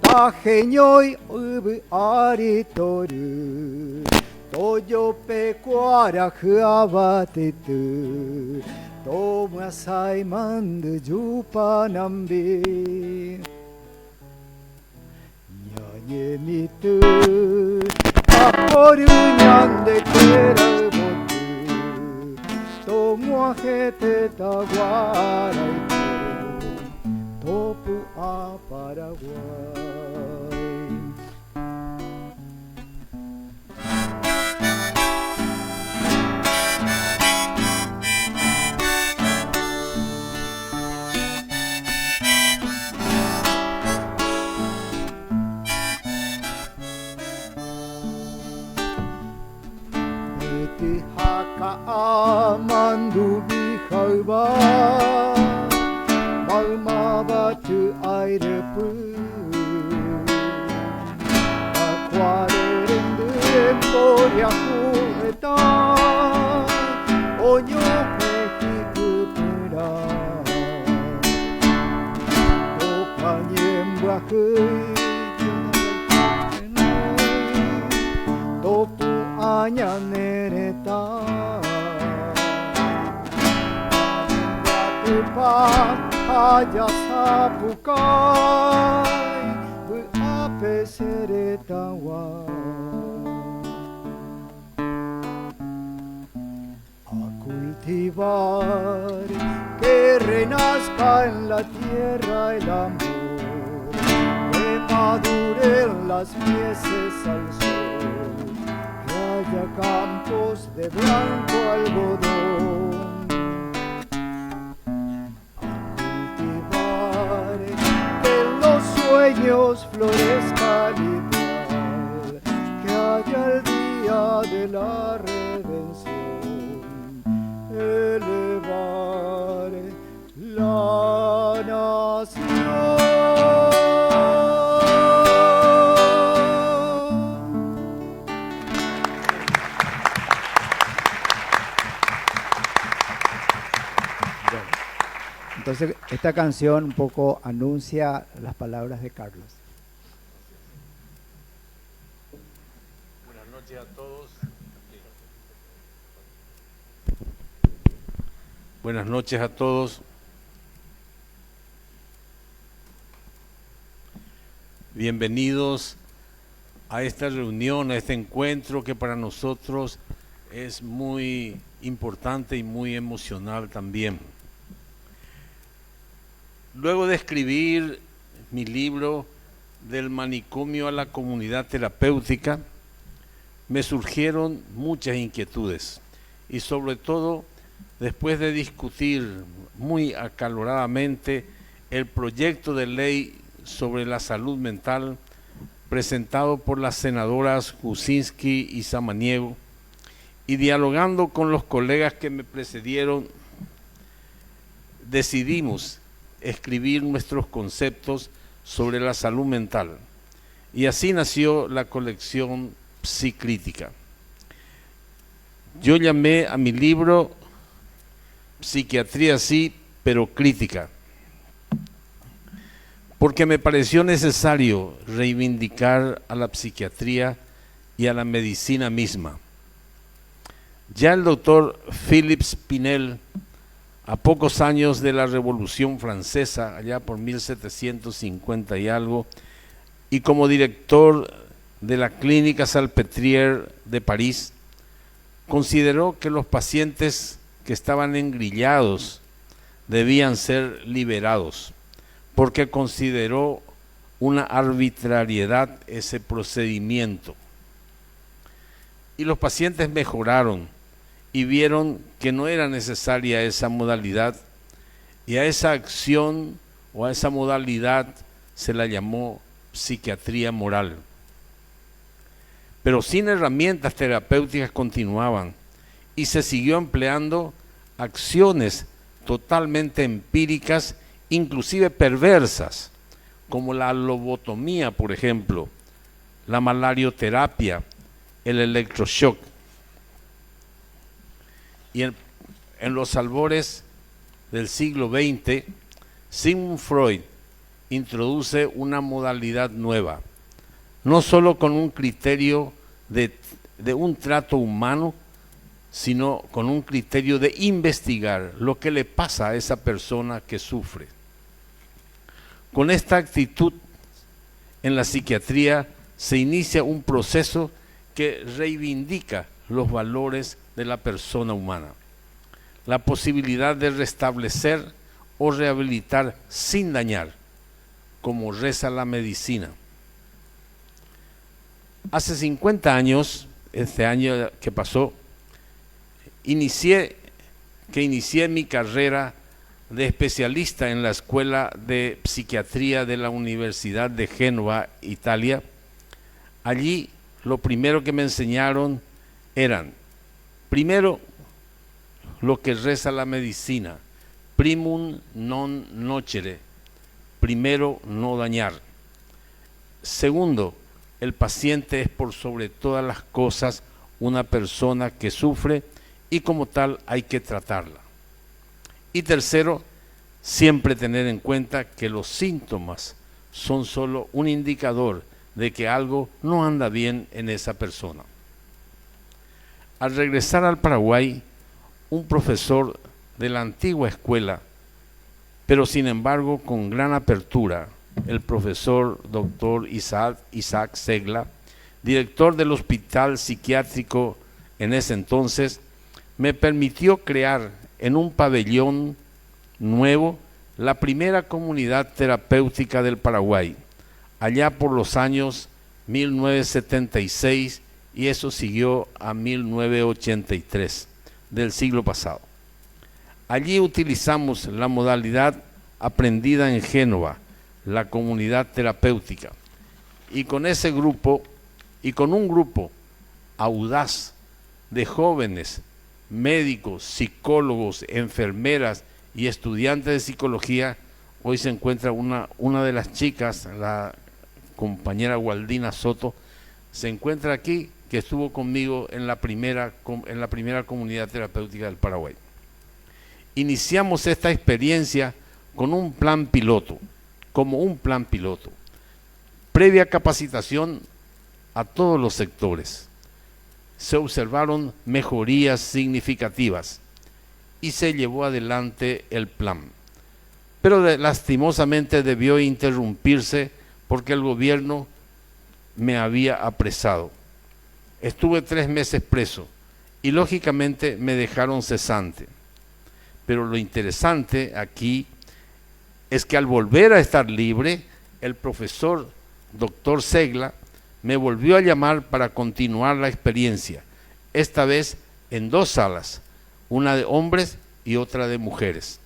tajeñoy ubu aritoru toyope guarajuabatitu Toma Saiman de Yupanambi yemitu aporuñan de querabotu tomuajete taguaraitu topu a Paraguay. Amandu bihauba Maumabatu airepu Aquarerende emporiaku eta Oño mekikupura Opanyembuahui Topu añanereta Haya sapukai apeseretawa a cultivar que renazca en la tierra el amor que maduren las mieses al sol que haya campos de blanco algodón sueños florezcan igual, que haya el día de la redención, elevar la nación. Entonces, esta canción un poco anuncia las palabras de Carlos. Buenas noches a todos. Buenas noches a todos. Bienvenidos a esta reunión, a este encuentro que para nosotros es muy importante y muy emocional también. Luego de escribir mi libro Del manicomio a la comunidad terapéutica, me surgieron muchas inquietudes y sobre todo después de discutir muy acaloradamente el proyecto de ley sobre la salud mental presentado por las senadoras Kuczynski y Samaniego y dialogando con los colegas que me precedieron, decidimos escribir nuestros conceptos sobre la salud mental. Y así nació la colección Psicrítica. Yo llamé a mi libro Psiquiatría sí, pero crítica, porque me pareció necesario reivindicar a la psiquiatría y a la medicina misma. Ya el doctor Philippe Pinel, a pocos años de la Revolución Francesa, allá por 1750 y algo, y como director de la Clínica Salpêtrière de París, consideró que los pacientes que estaban engrillados debían ser liberados, porque consideró una arbitrariedad ese procedimiento. Y los pacientes mejoraron y vieron que no era necesaria esa modalidad, y a esa acción o a esa modalidad se la llamó psiquiatría moral. Pero sin herramientas terapéuticas continuaban y se siguió empleando acciones totalmente empíricas, inclusive perversas, como la lobotomía, por ejemplo, la malarioterapia, el electroshock. Y en los albores del siglo XX, Sigmund Freud introduce una modalidad nueva, no solo con un criterio de un trato humano, sino con un criterio de investigar lo que le pasa a esa persona que sufre. Con esta actitud en la psiquiatría se inicia un proceso que reivindica los valores de la persona humana, la posibilidad de restablecer o rehabilitar sin dañar, como reza la medicina. Hace 50 años, este año que pasó, inicié mi carrera de especialista en la Escuela de Psiquiatría de la Universidad de Génova, Italia. Allí lo primero que me enseñaron eran, primero, lo que reza la medicina, primum non nocere, primero no dañar. Segundo, el paciente es por sobre todas las cosas una persona que sufre y como tal hay que tratarla. Y tercero, siempre tener en cuenta que los síntomas son solo un indicador de que algo no anda bien en esa persona. Al regresar al Paraguay, un profesor de la antigua escuela, pero sin embargo con gran apertura, el profesor doctor Isaac Segla, director del hospital psiquiátrico en ese entonces, me permitió crear en un pabellón nuevo la primera comunidad terapéutica del Paraguay, allá por los años 1976, y eso siguió a 1983 del siglo pasado. Allí utilizamos la modalidad aprendida en Génova, la comunidad terapéutica, y con ese grupo, y con un grupo audaz de jóvenes, médicos, psicólogos, enfermeras y estudiantes de psicología, hoy se encuentra una de las chicas, la compañera Waldina Soto, se encuentra aquí, que estuvo conmigo en la primera comunidad terapéutica del Paraguay. Iniciamos esta experiencia con un plan piloto, como un plan piloto, previa capacitación a todos los sectores. Se observaron mejorías significativas y se llevó adelante el plan. Pero lastimosamente debió interrumpirse porque el gobierno me había apresado. Estuve 3 meses preso y lógicamente me dejaron cesante. Pero lo interesante aquí es que al volver a estar libre, el profesor doctor Segla me volvió a llamar para continuar la experiencia, esta vez en 2 salas, una de hombres y otra de mujeres.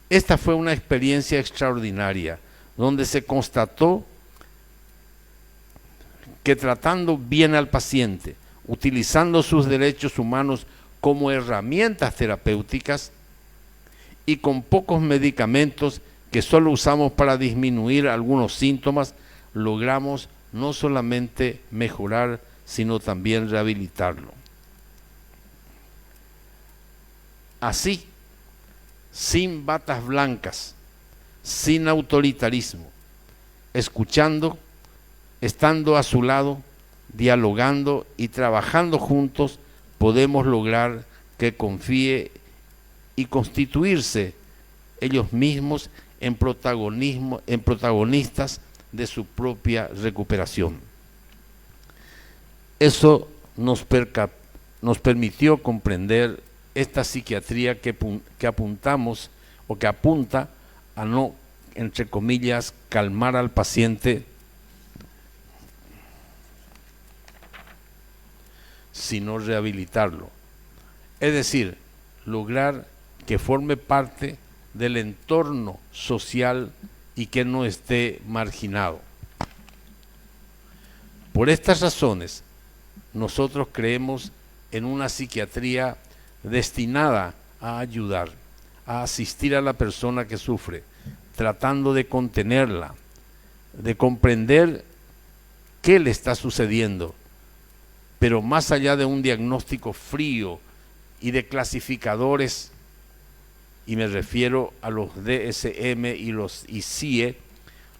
Esta fue una experiencia extraordinaria, donde se constató que tratando bien al paciente, utilizando sus derechos humanos como herramientas terapéuticas y con pocos medicamentos que solo usamos para disminuir algunos síntomas, logramos no solamente mejorar, sino también rehabilitarlo. Así, sin batas blancas, sin autoritarismo, escuchando, estando a su lado, dialogando y trabajando juntos, podemos lograr que confíe y constituirse ellos mismos en protagonistas de su propia recuperación. Eso nos permitió comprender esta psiquiatría que apuntamos o que apunta a no, entre comillas, calmar al paciente, sino rehabilitarlo. Es decir, lograr que forme parte del entorno social y que no esté marginado. Por estas razones, nosotros creemos en una psiquiatría destinada a ayudar, a asistir a la persona que sufre, tratando de contenerla, de comprender qué le está sucediendo, pero más allá de un diagnóstico frío y de clasificadores, y me refiero a los DSM y los ICIE,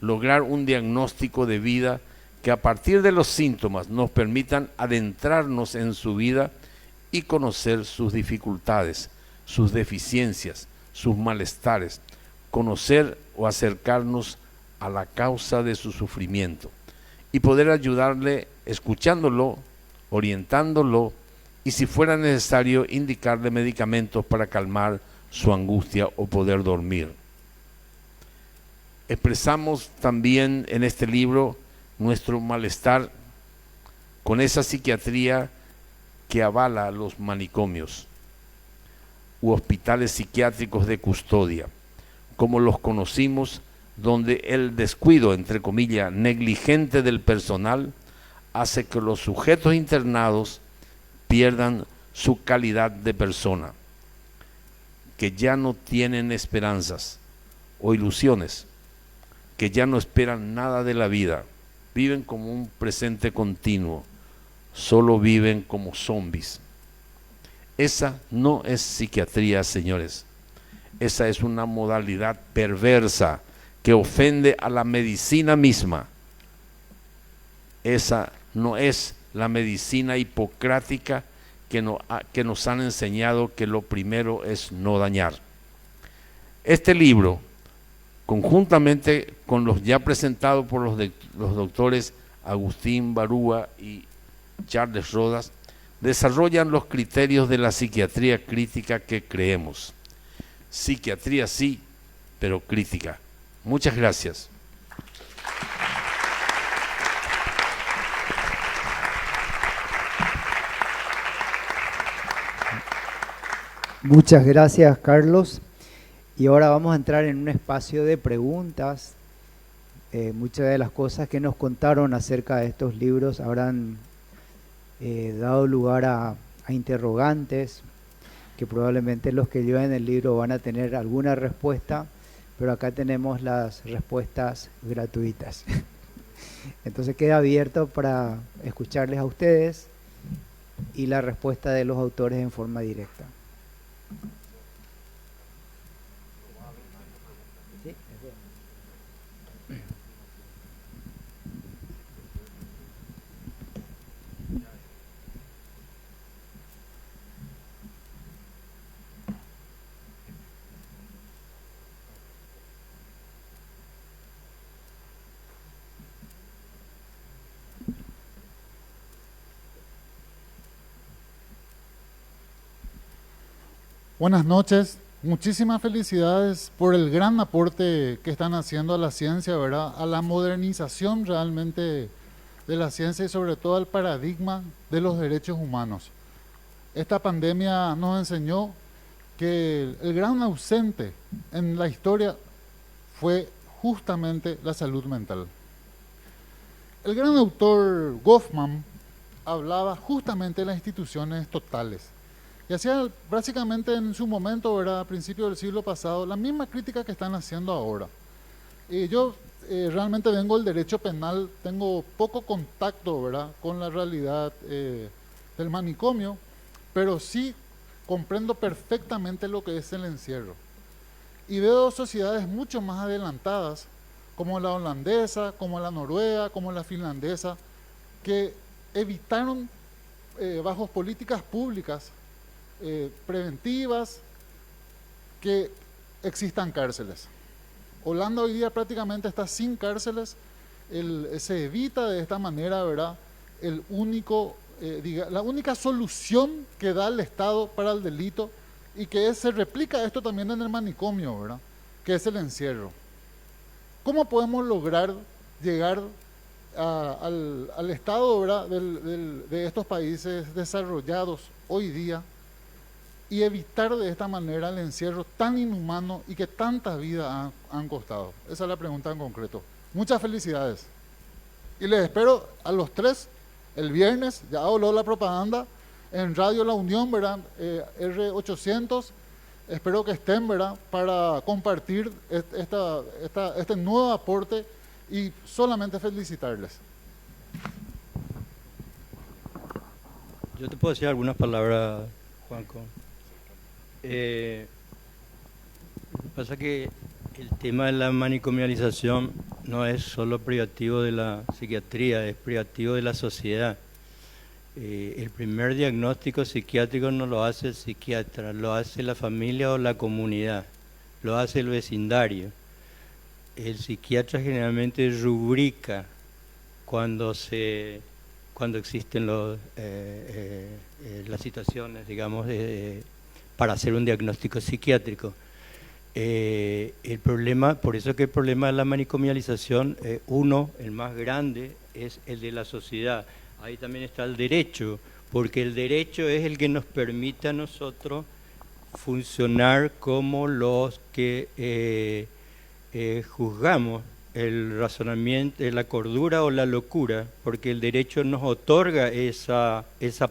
lograr un diagnóstico de vida que a partir de los síntomas nos permitan adentrarnos en su vida y conocer sus dificultades, sus deficiencias, sus malestares, conocer o acercarnos a la causa de su sufrimiento y poder ayudarle escuchándolo, orientándolo y si fuera necesario indicarle medicamentos para calmar su angustia o poder dormir. Expresamos también en este libro nuestro malestar con esa psiquiatría que avala los manicomios u hospitales psiquiátricos de custodia, como los conocimos, donde el descuido, entre comillas, negligente del personal hace que los sujetos internados pierdan su calidad de persona, que ya no tienen esperanzas o ilusiones, que ya no esperan nada de la vida, viven como un presente continuo, solo viven como zombies. Esa no es psiquiatría, señores. Esa es una modalidad perversa que ofende a la medicina misma. Esa no es la medicina hipocrática que nos han enseñado que lo primero es no dañar. Este libro, conjuntamente con los ya presentados por los doctores Agustín Barúa y Charles Rodas, desarrollan los criterios de la psiquiatría crítica que creemos. Psiquiatría sí, pero crítica. Muchas gracias. Muchas gracias, Carlos. Y ahora vamos a entrar en un espacio de preguntas. Muchas de las cosas que nos contaron acerca de estos libros habrán dado lugar a interrogantes, que probablemente los que llevan el libro van a tener alguna respuesta, pero acá tenemos las respuestas gratuitas. Entonces queda abierto para escucharles a ustedes y la respuesta de los autores en forma directa. Buenas noches, muchísimas felicidades por el gran aporte que están haciendo a la ciencia, ¿verdad? A la modernización realmente de la ciencia y sobre todo al paradigma de los derechos humanos. Esta pandemia nos enseñó que el gran ausente en la historia fue justamente la salud mental. El gran autor Goffman hablaba justamente de las instituciones totales. Y hacía básicamente en su momento, ¿verdad?, a principios del siglo pasado, la misma crítica que están haciendo ahora. Y yo realmente vengo del derecho penal, tengo poco contacto, ¿verdad?, con la realidad del manicomio, pero sí comprendo perfectamente lo que es el encierro. Y veo sociedades mucho más adelantadas, como la holandesa, como la noruega, como la finlandesa, que evitaron bajo políticas públicas preventivas que existan cárceles. Holanda hoy día prácticamente está sin cárceles, se evita de esta manera, ¿verdad?, la única solución que da el Estado para el delito y que se replica esto también en el manicomio, ¿verdad?, que es el encierro. ¿Cómo podemos lograr llegar al estado, ¿verdad?, de estos países desarrollados hoy día y evitar de esta manera el encierro tan inhumano y que tantas vidas han costado? Esa es la pregunta en concreto. Muchas felicidades. Y les espero a los tres el viernes, ya habló la propaganda, en Radio La Unión, ¿verdad?, R800. Espero que estén, ¿verdad?, para compartir este nuevo aporte y solamente felicitarles. Yo te puedo decir algunas palabras, Juanco. Lo que pasa es que el tema de la manicomialización no es solo privativo de la psiquiatría, es privativo de la sociedad. El primer diagnóstico psiquiátrico no lo hace el psiquiatra, lo hace la familia o la comunidad, lo hace el vecindario. El psiquiatra generalmente rubrica cuando existen las situaciones, digamos, para hacer un diagnóstico psiquiátrico. El problema, por eso que el problema de la manicomialización, el más grande, es el de la sociedad. Ahí también está el derecho, porque el derecho es el que nos permite a nosotros funcionar como los que juzgamos el razonamiento, la cordura o la locura, porque el derecho nos otorga esa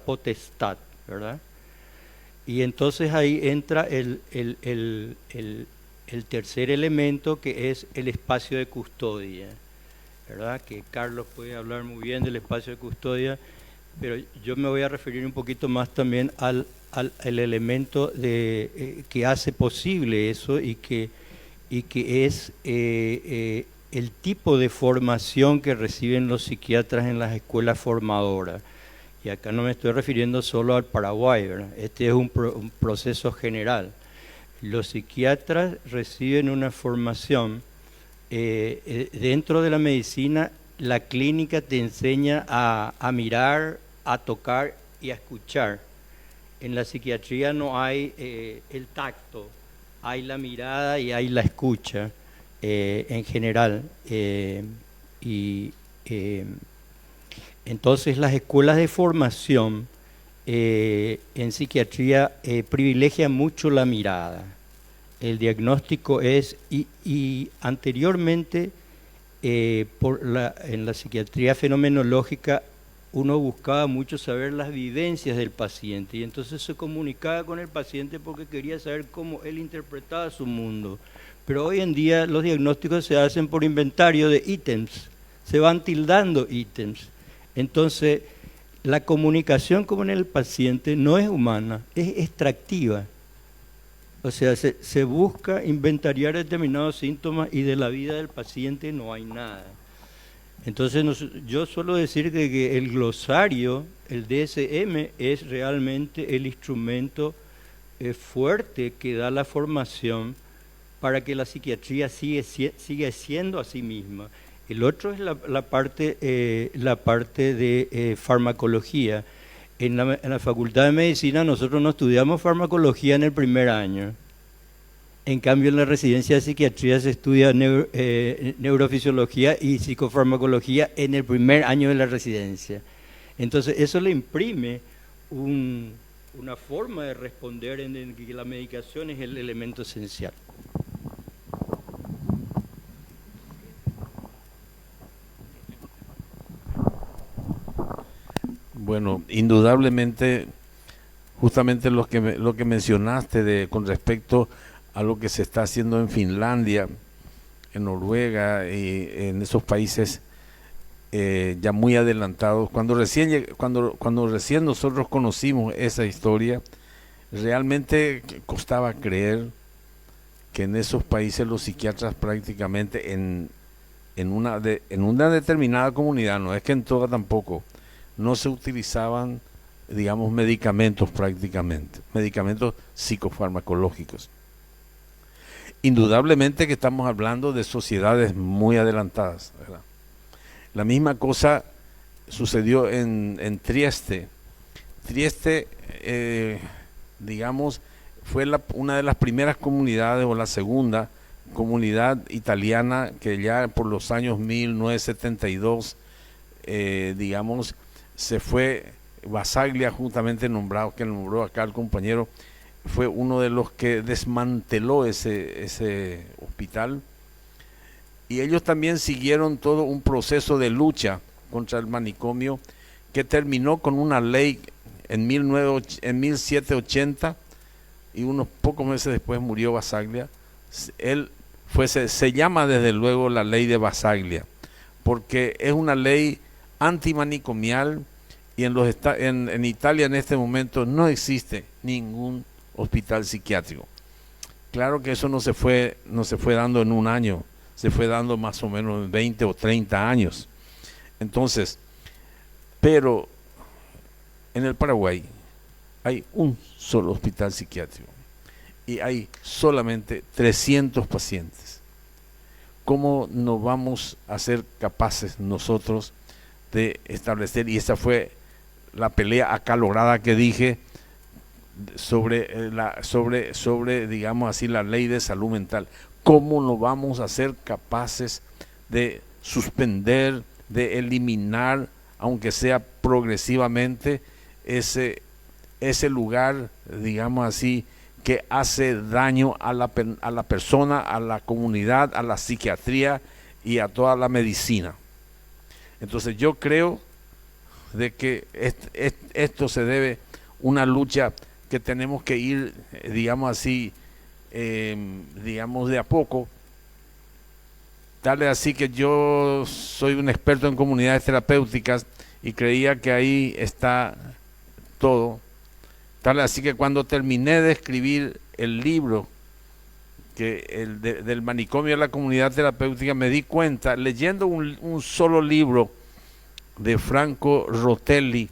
potestad, ¿verdad? Y entonces ahí entra el tercer elemento, que es el espacio de custodia, ¿verdad? Que Carlos puede hablar muy bien del espacio de custodia, pero yo me voy a referir un poquito más también al elemento que hace posible eso y que es el tipo de formación que reciben los psiquiatras en las escuelas formadoras. Y acá no me estoy refiriendo solo al Paraguay, ¿verdad? Este es un proceso general. Los psiquiatras reciben una formación dentro de la medicina. La clínica te enseña a mirar, a tocar y a escuchar. En la psiquiatría no hay el tacto, hay la mirada y hay la escucha en general. Entonces las escuelas de formación en psiquiatría privilegian mucho la mirada. El diagnóstico es, y anteriormente en la psiquiatría fenomenológica uno buscaba mucho saber las vivencias del paciente y entonces se comunicaba con el paciente porque quería saber cómo él interpretaba su mundo. Pero hoy en día los diagnósticos se hacen por inventario de ítems, se van tildando ítems. Entonces, la comunicación con el paciente no es humana, es extractiva. O sea, se busca inventariar determinados síntomas y de la vida del paciente no hay nada. Entonces, yo suelo decir que el glosario, el DSM, es realmente el instrumento fuerte que da la formación para que la psiquiatría siga siendo a sí misma. El otro es la parte de farmacología. En la Facultad de Medicina nosotros no estudiamos farmacología en el primer año. En cambio, en la residencia de psiquiatría se estudia neurofisiología y psicofarmacología en el primer año de la residencia. Entonces, eso le imprime una forma de responder en que la medicación es el elemento esencial. Bueno, indudablemente, justamente lo que mencionaste con respecto a lo que se está haciendo en Finlandia, en Noruega y en esos países ya muy adelantados. Cuando recién nosotros conocimos esa historia, realmente costaba creer que en esos países los psiquiatras prácticamente en una determinada comunidad, no es que en toda tampoco, no se utilizaban, digamos, medicamentos prácticamente, medicamentos psicofarmacológicos. Indudablemente que estamos hablando de sociedades muy adelantadas, ¿verdad? La misma cosa sucedió en Trieste. Trieste, digamos, fue una de las primeras comunidades, o la segunda comunidad italiana, que ya por los años 1972, digamos, se fue. Basaglia, justamente que nombró acá el compañero, fue uno de los que desmanteló ese hospital, y ellos también siguieron todo un proceso de lucha contra el manicomio que terminó con una ley en 1780, y unos pocos meses después murió Basaglia. Se llama desde luego la ley de Basaglia, porque es una ley antimanicomial, y en Italia en este momento no existe ningún hospital psiquiátrico. Claro que eso no se fue dando en un año, se fue dando más o menos en 20 o 30 años. Entonces, pero en el Paraguay hay un solo hospital psiquiátrico y hay solamente 300 pacientes. ¿Cómo no vamos a ser capaces nosotros de establecer, y esa fue la pelea acalorada que dije sobre digamos así, la ley de salud mental. ¿Cómo no vamos a ser capaces de suspender, de eliminar, aunque sea progresivamente, ese lugar, digamos así, que hace daño a la persona, a la comunidad, a la psiquiatría y a toda la medicina? Entonces yo creo de que esto se debe una lucha que tenemos que ir, digamos así, digamos de a poco. Tal así que yo soy un experto en comunidades terapéuticas y creía que ahí está todo. Tal así que cuando terminé de escribir el libro del manicomio de la comunidad terapéutica, me di cuenta, leyendo un solo libro de Franco Rotelli,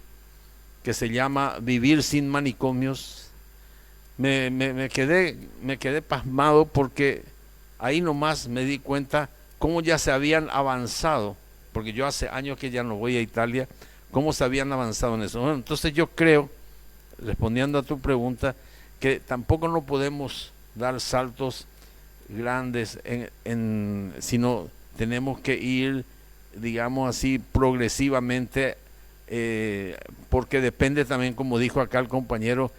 que se llama Vivir sin manicomios, me quedé pasmado, porque ahí nomás me di cuenta cómo ya se habían avanzado, porque yo hace años que ya no voy a Italia, cómo se habían avanzado en eso. Bueno, entonces yo creo, respondiendo a tu pregunta, que tampoco no podemos dar saltos grandes sino tenemos que ir, digamos así, progresivamente, porque depende también, como dijo acá el compañero,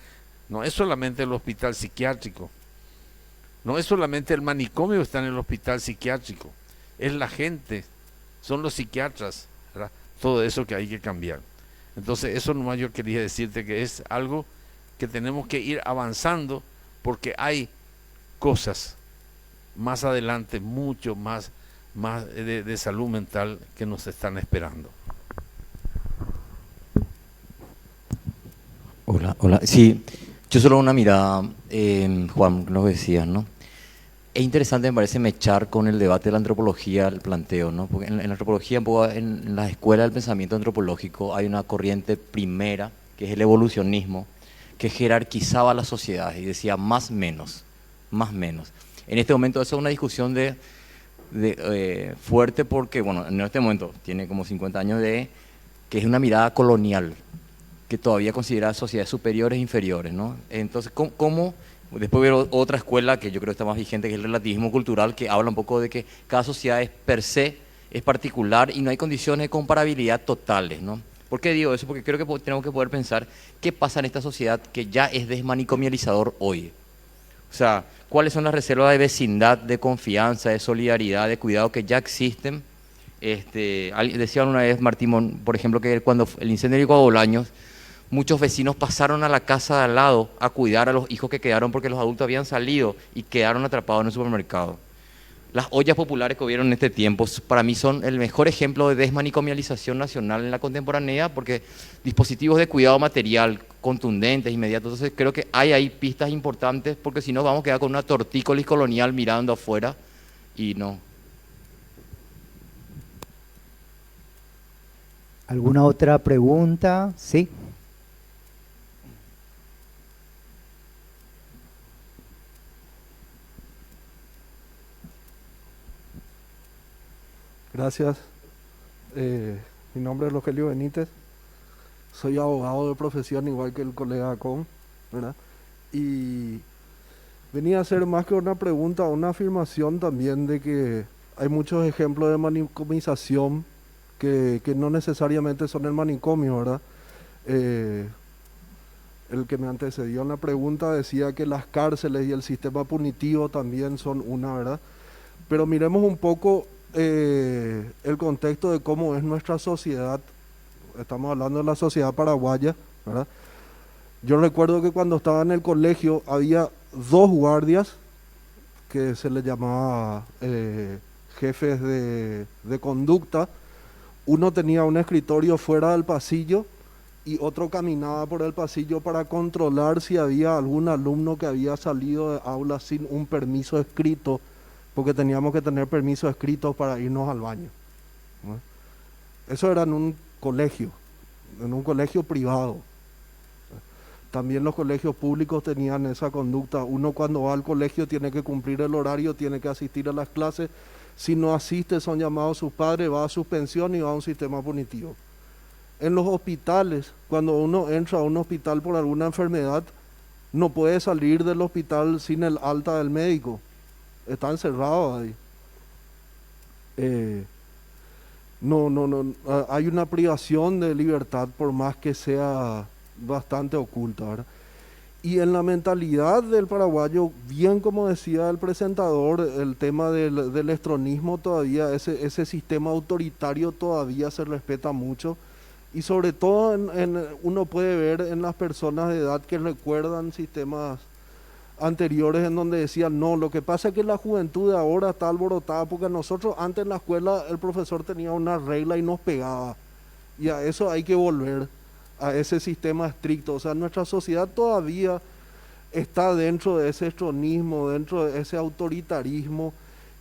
no es solamente el hospital psiquiátrico, no es solamente el manicomio que está en el hospital psiquiátrico, es la gente, son los psiquiatras, ¿verdad? Todo eso que hay que cambiar. Entonces eso nomás yo quería decirte, que es algo que tenemos que ir avanzando, porque hay cosas más adelante, mucho más de salud mental que nos están esperando. Hola. Sí, yo solo una mirada, Juan, lo que decías, ¿no? Es interesante, me parece, mechar con el debate de la antropología, el planteo, ¿no? Porque en la antropología, en la escuela del pensamiento antropológico, hay una corriente primera, que es el evolucionismo, que jerarquizaba las sociedades y decía más menos. En este momento eso es una discusión fuerte, porque, bueno, en este momento tiene como 50 años que es una mirada colonial, que todavía considera sociedades superiores e inferiores, ¿no? Entonces, ¿cómo? Después veo otra escuela que yo creo que está más vigente, que es el relativismo cultural, que habla un poco de que cada sociedad es per se, es particular y no hay condiciones de comparabilidad totales, ¿no? ¿Por qué digo eso? Porque creo que tenemos que poder pensar qué pasa en esta sociedad que ya es desmanicomializador hoy. O sea, ¿cuáles son las reservas de vecindad, de confianza, de solidaridad, de cuidado que ya existen? Decía una vez Martín, por ejemplo, que cuando el incendio llegó a Bolaños, muchos vecinos pasaron a la casa de al lado a cuidar a los hijos que quedaron porque los adultos habían salido y quedaron atrapados en el supermercado. Las ollas populares que hubieron en este tiempo, para mí son el mejor ejemplo de desmanicomialización nacional en la contemporaneidad, porque dispositivos de cuidado material contundentes, inmediatos. Entonces creo que hay ahí pistas importantes, porque si no vamos a quedar con una tortícolis colonial mirando afuera y no. ¿Alguna otra pregunta? Sí. Gracias. Mi nombre es Rogelio Benítez. Soy abogado de profesión, igual que el colega Acon, ¿verdad? Y venía a hacer más que una pregunta, una afirmación también, de que hay muchos ejemplos de manicomización que no necesariamente son el manicomio, ¿verdad? El que me antecedió en la pregunta decía que las cárceles y el sistema punitivo también son una, ¿verdad? Pero miremos un poco el contexto de cómo es nuestra sociedad. Estamos hablando de la sociedad paraguaya, ¿verdad? Yo recuerdo que cuando estaba en el colegio había 2 guardias que se les llamaba jefes de conducta. Uno tenía un escritorio fuera del pasillo y otro caminaba por el pasillo para controlar si había algún alumno que había salido de aula sin un permiso escrito, porque teníamos que tener permiso escrito para irnos al baño, ¿no? Eso era en un colegio privado. También los colegios públicos tenían esa conducta. Uno cuando va al colegio tiene que cumplir el horario, tiene que asistir a las clases. Si no asiste, son llamados sus padres, va a suspensión y va a un sistema punitivo. en los hospitales, cuando uno entra a un hospital por alguna enfermedad, no puede salir del hospital sin el alta del médico. Está encerrado ahí. Hay una privación de libertad por más que sea bastante oculta, ¿verdad? Y en la mentalidad del paraguayo, bien como decía el presentador, el tema del estronismo todavía, ese sistema autoritario todavía se respeta mucho. Y sobre todo uno puede ver en las personas de edad que recuerdan sistemas anteriores en donde decían, no, lo que pasa es que la juventud de ahora está alborotada porque nosotros antes en la escuela el profesor tenía una regla y nos pegaba. Y a eso hay que volver, a ese sistema estricto. O sea, nuestra sociedad todavía está dentro de ese estronismo, dentro de ese autoritarismo.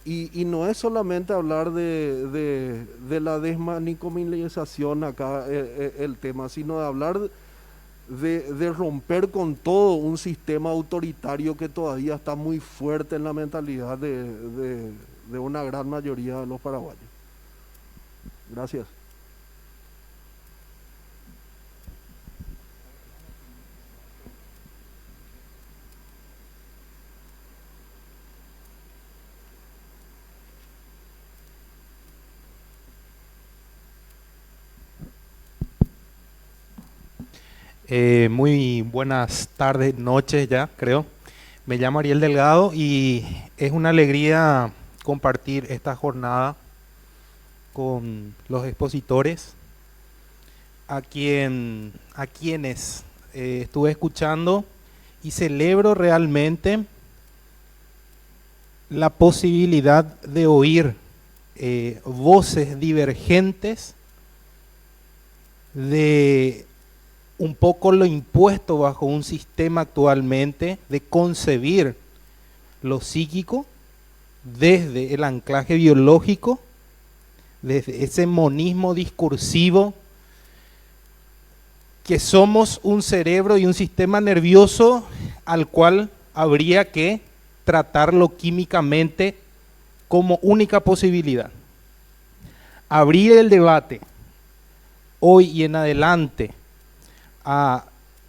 Y no es solamente hablar de la desmanicomilización acá el tema, sino de hablar de romper con todo un sistema autoritario que todavía está muy fuerte en la mentalidad de una gran mayoría de los paraguayos. Gracias. Muy buenas tardes, noches ya, creo. Me llamo Ariel Delgado y es una alegría compartir esta jornada con los expositores, a quienes estuve escuchando, y celebro realmente la posibilidad de oír voces divergentes de un poco lo impuesto bajo un sistema actualmente de concebir lo psíquico desde el anclaje biológico, desde ese monismo discursivo, que somos un cerebro y un sistema nervioso al cual habría que tratarlo químicamente como única posibilidad. Abrir el debate hoy y en adelante a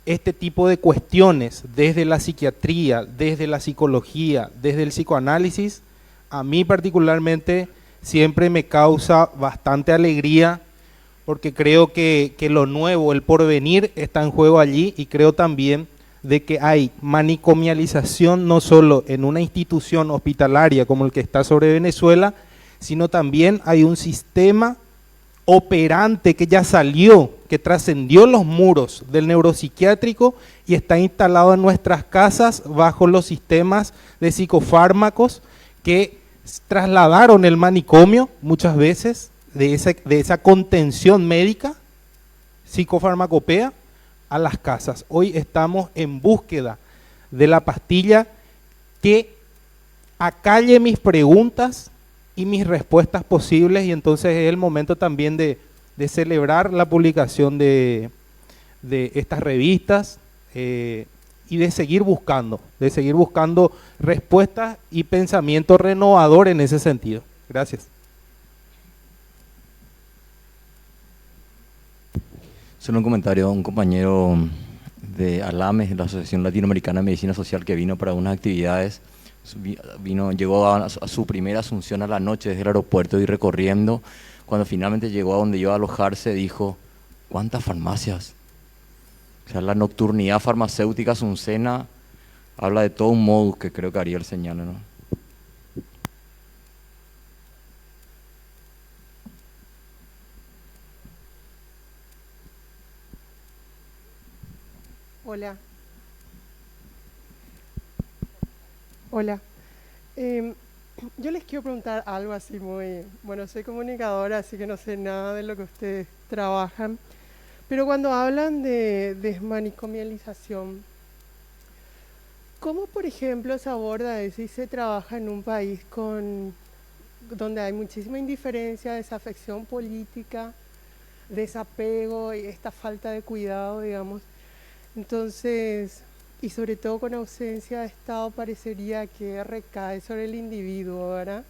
este tipo de cuestiones desde la psiquiatría, desde la psicología, desde el psicoanálisis, a mí particularmente siempre me causa bastante alegría, porque creo que lo nuevo, el porvenir está en juego allí, y creo también de que hay manicomialización no solo en una institución hospitalaria como el que está sobre Venezuela, sino también hay un sistema operante que ya salió, que trascendió los muros del neuropsiquiátrico y está instalado en nuestras casas bajo los sistemas de psicofármacos que trasladaron el manicomio muchas veces de esa contención médica, psicofarmacopea, a las casas. Hoy estamos en búsqueda de la pastilla que acalle mis preguntas y mis respuestas posibles, y entonces es el momento también de celebrar la publicación de estas revistas y de seguir buscando respuestas y pensamiento renovador en ese sentido. Gracias. Solo un comentario, un compañero de ALAMES, de la Asociación Latinoamericana de Medicina Social, que vino para unas actividades, llegó a su primera asunción a la noche desde el aeropuerto, y recorriendo, cuando finalmente llegó a donde iba a alojarse, dijo: ¿cuántas farmacias? O sea, la nocturnidad farmacéutica asuncena habla de todo un modus que creo que Ariel señala, ¿no? Hola. Hola. Yo les quiero preguntar algo así muy... Bueno, soy comunicadora, así que no sé nada de lo que ustedes trabajan, pero cuando hablan de desmanicomialización, ¿cómo, por ejemplo, se aborda eso y se trabaja en un país donde hay muchísima indiferencia, desafección política, desapego y esta falta de cuidado, digamos? Entonces, y sobre todo con ausencia de Estado, parecería que recae sobre el individuo, ¿verdad?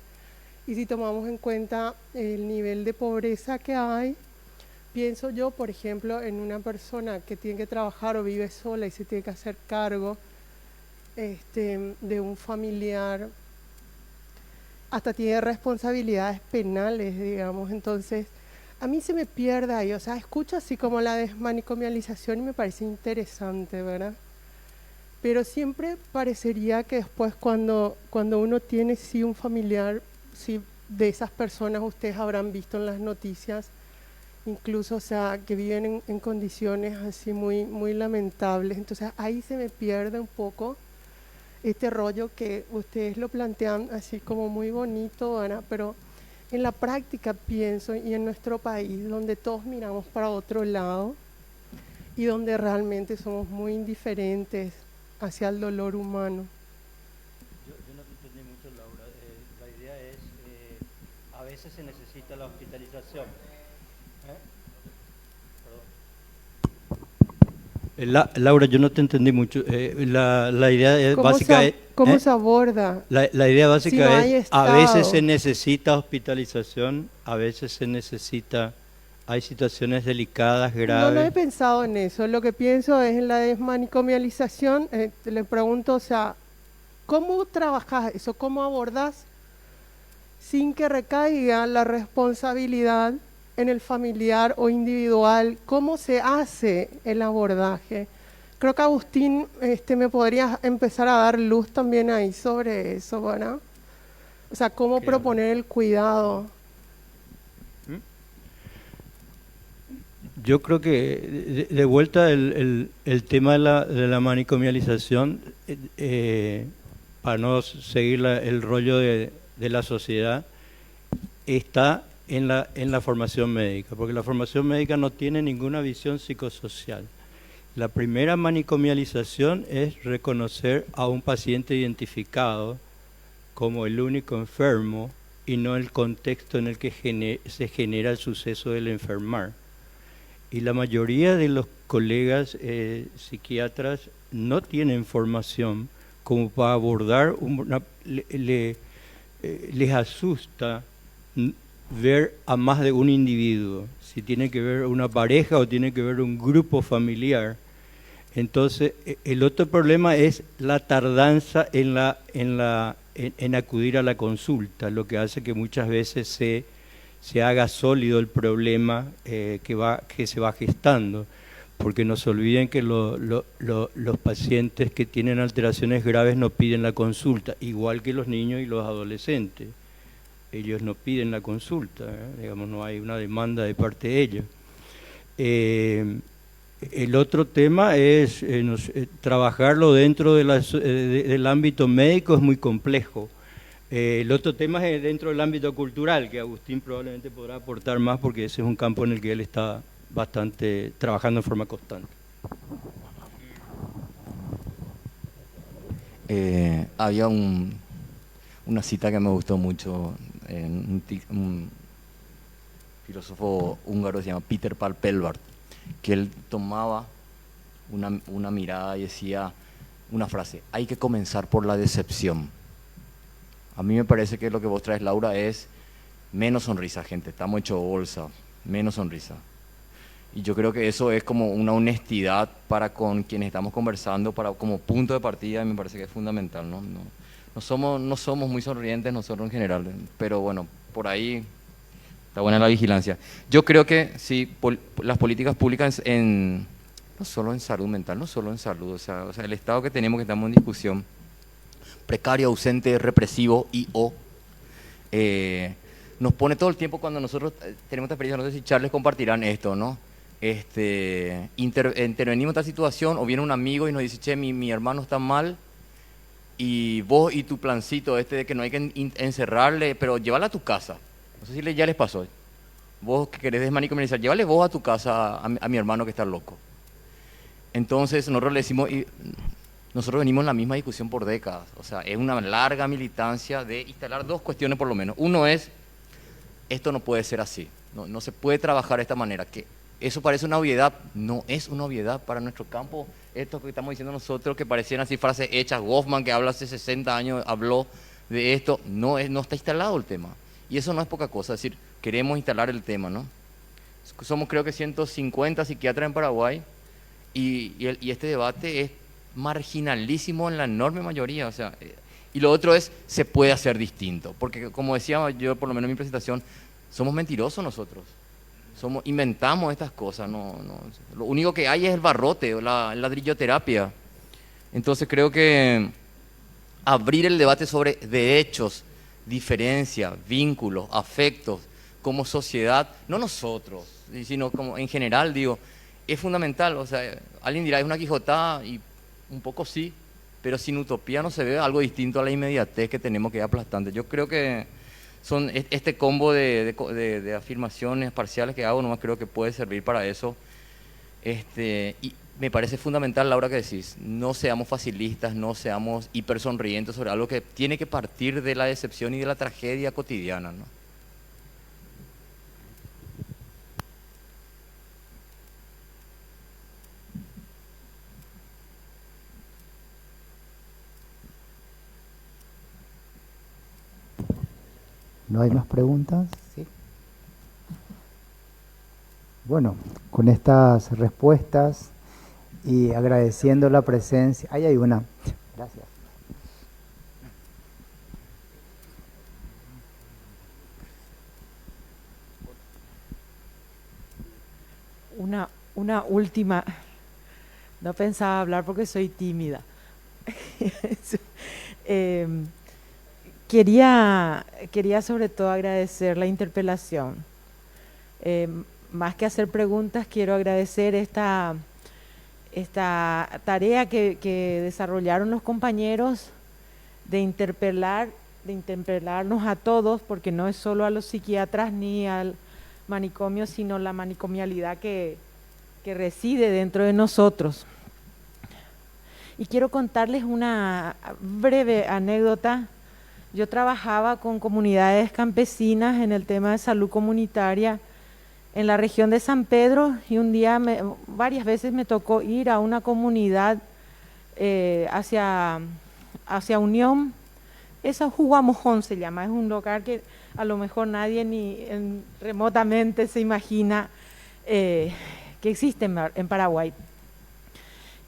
Y si tomamos en cuenta el nivel de pobreza que hay, pienso yo, por ejemplo, en una persona que tiene que trabajar o vive sola y se tiene que hacer cargo de un familiar, hasta tiene responsabilidades penales, digamos. Entonces, a mí se me pierde ahí, o sea, escucho así como la desmanicomialización y me parece interesante, ¿verdad? Pero siempre parecería que después cuando uno tiene sí un familiar, sí, de esas personas ustedes habrán visto en las noticias, incluso, o sea, que viven en condiciones así muy, muy lamentables. Entonces ahí se me pierde un poco este rollo que ustedes lo plantean así como muy bonito, ¿verdad? Pero en la práctica pienso, y en nuestro país, donde todos miramos para otro lado y donde realmente somos muy indiferentes hacia el dolor humano. Yo no te entendí mucho, Laura. La idea es, a veces se necesita la hospitalización. Laura, yo no te entendí mucho. La idea básica es... ¿Cómo se aborda? La idea básica Si no hay es, a Estado. veces se necesita hospitalización, a veces se necesita... Hay situaciones delicadas, graves. No he pensado en eso. Lo que pienso es en la desmanicomialización. Le pregunto, o sea, ¿cómo trabajas eso? ¿Cómo abordas sin que recaiga la responsabilidad en el familiar o individual? ¿Cómo se hace el abordaje? Creo que Agustín me podría empezar a dar luz también ahí sobre eso, ¿verdad? O sea, ¿cómo proponer el cuidado? Yo creo que de vuelta el tema de la manicomialización, para no seguir el rollo de la sociedad, está en la formación médica, porque la formación médica no tiene ninguna visión psicosocial. La primera manicomialización es reconocer a un paciente identificado como el único enfermo y no el contexto en el que se genera el suceso del enfermar. Y la mayoría de los colegas psiquiatras no tienen formación como para abordar, les asusta ver a más de un individuo, si tiene que ver una pareja o tiene que ver un grupo familiar. Entonces, el otro problema es la tardanza en acudir a la consulta, lo que hace que muchas veces se haga sólido el problema que se va gestando, porque no se olviden que los pacientes que tienen alteraciones graves no piden la consulta, igual que los niños y los adolescentes. Ellos no piden la consulta, digamos, no hay una demanda de parte de ellos. El otro tema es trabajarlo dentro del ámbito médico es muy complejo. El otro tema es dentro del ámbito cultural, que Agustín probablemente podrá aportar más porque ese es un campo en el que él está bastante trabajando en forma constante. Había una cita que me gustó mucho en un filósofo húngaro que se llama Peter Paul Pelbart, que él tomaba una mirada y decía una frase: hay que comenzar por la decepción. A mí me parece que lo que vos traes, Laura, es menos sonrisa, gente. Estamos hechos bolsa, menos sonrisa. Y yo creo que eso es como una honestidad para con quienes estamos conversando, como punto de partida, y me parece que es fundamental, ¿no? No somos muy sonrientes nosotros en general, pero bueno, por ahí está buena la vigilancia. Yo creo que sí, las políticas públicas no solo en salud mental, no solo en salud, o sea, el estado que tenemos, que estamos en discusión, precario, ausente, represivo nos pone todo el tiempo cuando nosotros tenemos esta experiencia. No sé si Charles compartirán esto, ¿no? Intervenimos en esta situación o viene un amigo y nos dice: che, mi hermano está mal y vos y tu plancito de que no hay que encerrarle, pero llévala a tu casa. No sé si ya les pasó. Vos que querés desmanicomializar, llévale vos a tu casa a mi hermano que está loco. Entonces nosotros le decimos... Nosotros venimos en la misma discusión por décadas, o sea, es una larga militancia de instalar dos cuestiones por lo menos. Uno es, esto no puede ser así, no se puede trabajar de esta manera, que eso parece una obviedad, no es una obviedad para nuestro campo. Esto que estamos diciendo nosotros, que parecían así frases hechas, Goffman, que habla hace 60 años, habló de esto, no está instalado el tema. Y eso no es poca cosa, es decir, queremos instalar el tema, ¿no? somos creo que 150 psiquiatras en Paraguay y este debate es marginalísimo en la enorme mayoría. O sea, y lo otro es, se puede hacer distinto. Porque como decía yo, por lo menos en mi presentación, somos mentirosos nosotros. Inventamos estas cosas. Lo único que hay es el barrote o la ladrilloterapia. Entonces creo que abrir el debate sobre derechos, diferencia, vínculos, afectos, como sociedad, no nosotros, sino como en general, digo, es fundamental. O sea, alguien dirá, es una quijotada, y un poco sí, pero sin utopía no se ve algo distinto a la inmediatez que tenemos, que es aplastante. Yo creo que son este combo de afirmaciones parciales que hago, nomás creo que puede servir para eso. Y me parece fundamental, Laura, que decís, no seamos facilistas, no seamos hipersonrientes sobre algo que tiene que partir de la decepción y de la tragedia cotidiana, ¿no? ¿No hay más preguntas? Sí. Bueno, con estas respuestas y agradeciendo la presencia. Ahí hay una. Gracias. Una última. No pensaba hablar porque soy tímida. Quería sobre todo agradecer la interpelación. Más que hacer preguntas, quiero agradecer esta tarea que desarrollaron los compañeros de interpelarnos a todos, porque no es solo a los psiquiatras ni al manicomio, sino la manicomialidad que reside dentro de nosotros. Y quiero contarles una breve anécdota. Yo trabajaba con comunidades campesinas en el tema de salud comunitaria en la región de San Pedro, y un día, varias veces me tocó ir a una comunidad hacia Unión. Esa Huamojón se llama, es un lugar que a lo mejor nadie ni remotamente se imagina que existe en Paraguay.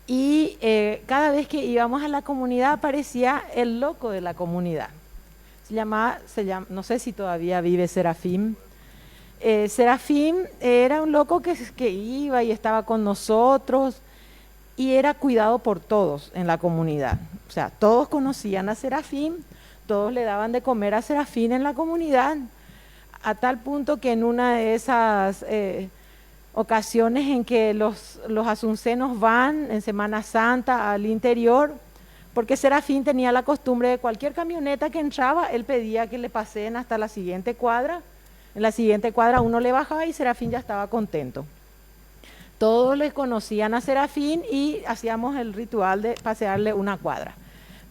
Y cada vez que íbamos a la comunidad aparecía el loco de la comunidad. Se llama, no sé si todavía vive Serafín. Serafín era un loco que iba y estaba con nosotros y era cuidado por todos en la comunidad. O sea, todos conocían a Serafín, todos le daban de comer a Serafín en la comunidad, a tal punto que en una de esas ocasiones en que los asuncenos van en Semana Santa al interior, porque Serafín tenía la costumbre de cualquier camioneta que entraba, él pedía que le paseen hasta la siguiente cuadra. En la siguiente cuadra uno le bajaba y Serafín ya estaba contento. Todos les conocían a Serafín y hacíamos el ritual de pasearle una cuadra.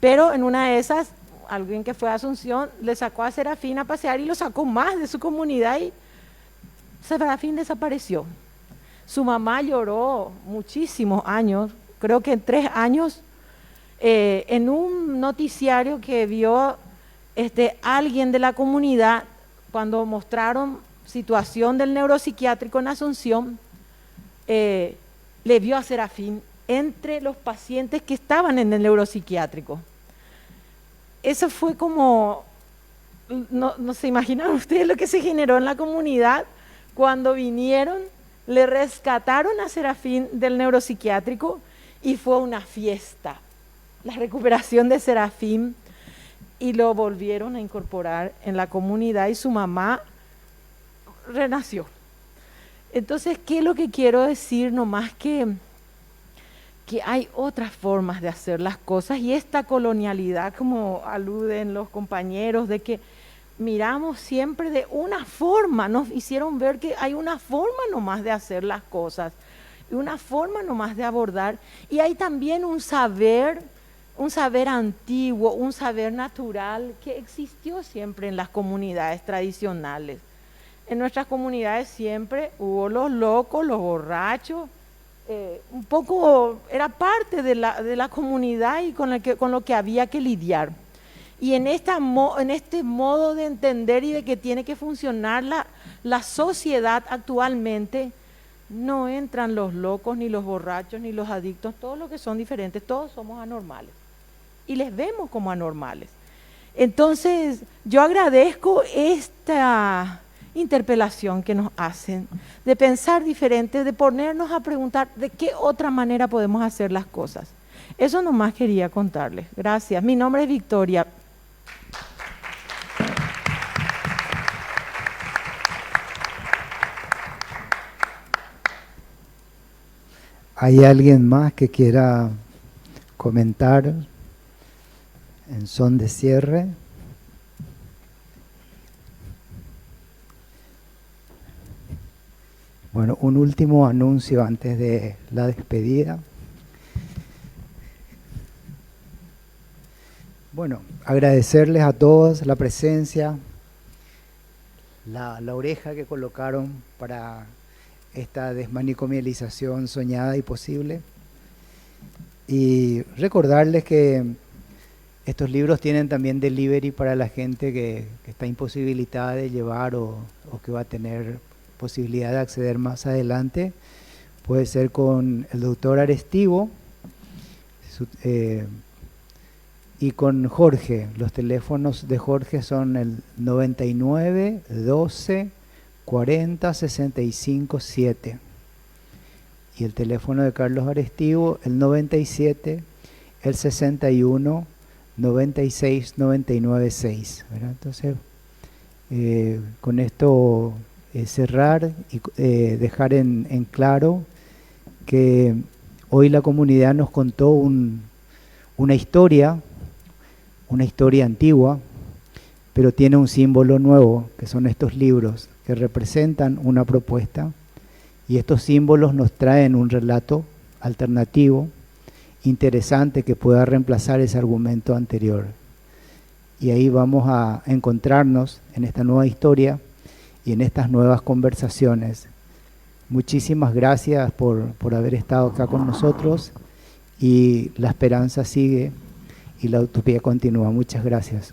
Pero en una de esas, alguien que fue a Asunción le sacó a Serafín a pasear y lo sacó más de su comunidad y Serafín desapareció. Su mamá lloró muchísimos años, creo que 3 años, en un noticiario que vio alguien de la comunidad cuando mostraron situación del neuropsiquiátrico en Asunción, le vio a Serafín entre los pacientes que estaban en el neuropsiquiátrico. Eso fue como, no se imaginan ustedes lo que se generó en la comunidad cuando vinieron, le rescataron a Serafín del neuropsiquiátrico y fue una fiesta, la recuperación de Serafín, y lo volvieron a incorporar en la comunidad y su mamá renació. Entonces, ¿qué es lo que quiero decir? Nomás que hay otras formas de hacer las cosas, y esta colonialidad, como aluden los compañeros, de que miramos siempre de una forma, nos hicieron ver que hay una forma nomás de hacer las cosas, una forma nomás de abordar, y hay también un saber antiguo, un saber natural que existió siempre en las comunidades tradicionales. En nuestras comunidades siempre hubo los locos, los borrachos, un poco era parte de la comunidad y con lo que había que lidiar. Y en este modo de entender y de que tiene que funcionar la sociedad actualmente, no entran los locos, ni los borrachos, ni los adictos, todos los que son diferentes, todos somos anormales. Y les vemos como anormales. Entonces, yo agradezco esta interpelación que nos hacen, de pensar diferente, de ponernos a preguntar de qué otra manera podemos hacer las cosas. Eso nomás quería contarles. Gracias. Mi nombre es Victoria. ¿Hay alguien más que quiera comentar en son de cierre? Bueno, un último anuncio antes de la despedida. Bueno, agradecerles a todos la presencia, la oreja que colocaron para esta desmanicomialización soñada y posible. Y recordarles que estos libros tienen también delivery para la gente que está imposibilitada de llevar o que va a tener posibilidad de acceder más adelante. Puede ser con el doctor Arestivo y con Jorge. Los teléfonos de Jorge son el 99 12 40 65 7 y el teléfono de Carlos Arestivo el 97 el 61 96 99 6, ¿verdad? Entonces con esto cerrar y dejar en claro que hoy la comunidad nos contó una historia antigua, pero tiene un símbolo nuevo, que son estos libros que representan una propuesta, y estos símbolos nos traen un relato alternativo, interesante, que pueda reemplazar ese argumento anterior. Y ahí vamos a encontrarnos en esta nueva historia y en estas nuevas conversaciones. Muchísimas gracias por haber estado acá con nosotros, y la esperanza sigue y la utopía continúa. Muchas gracias.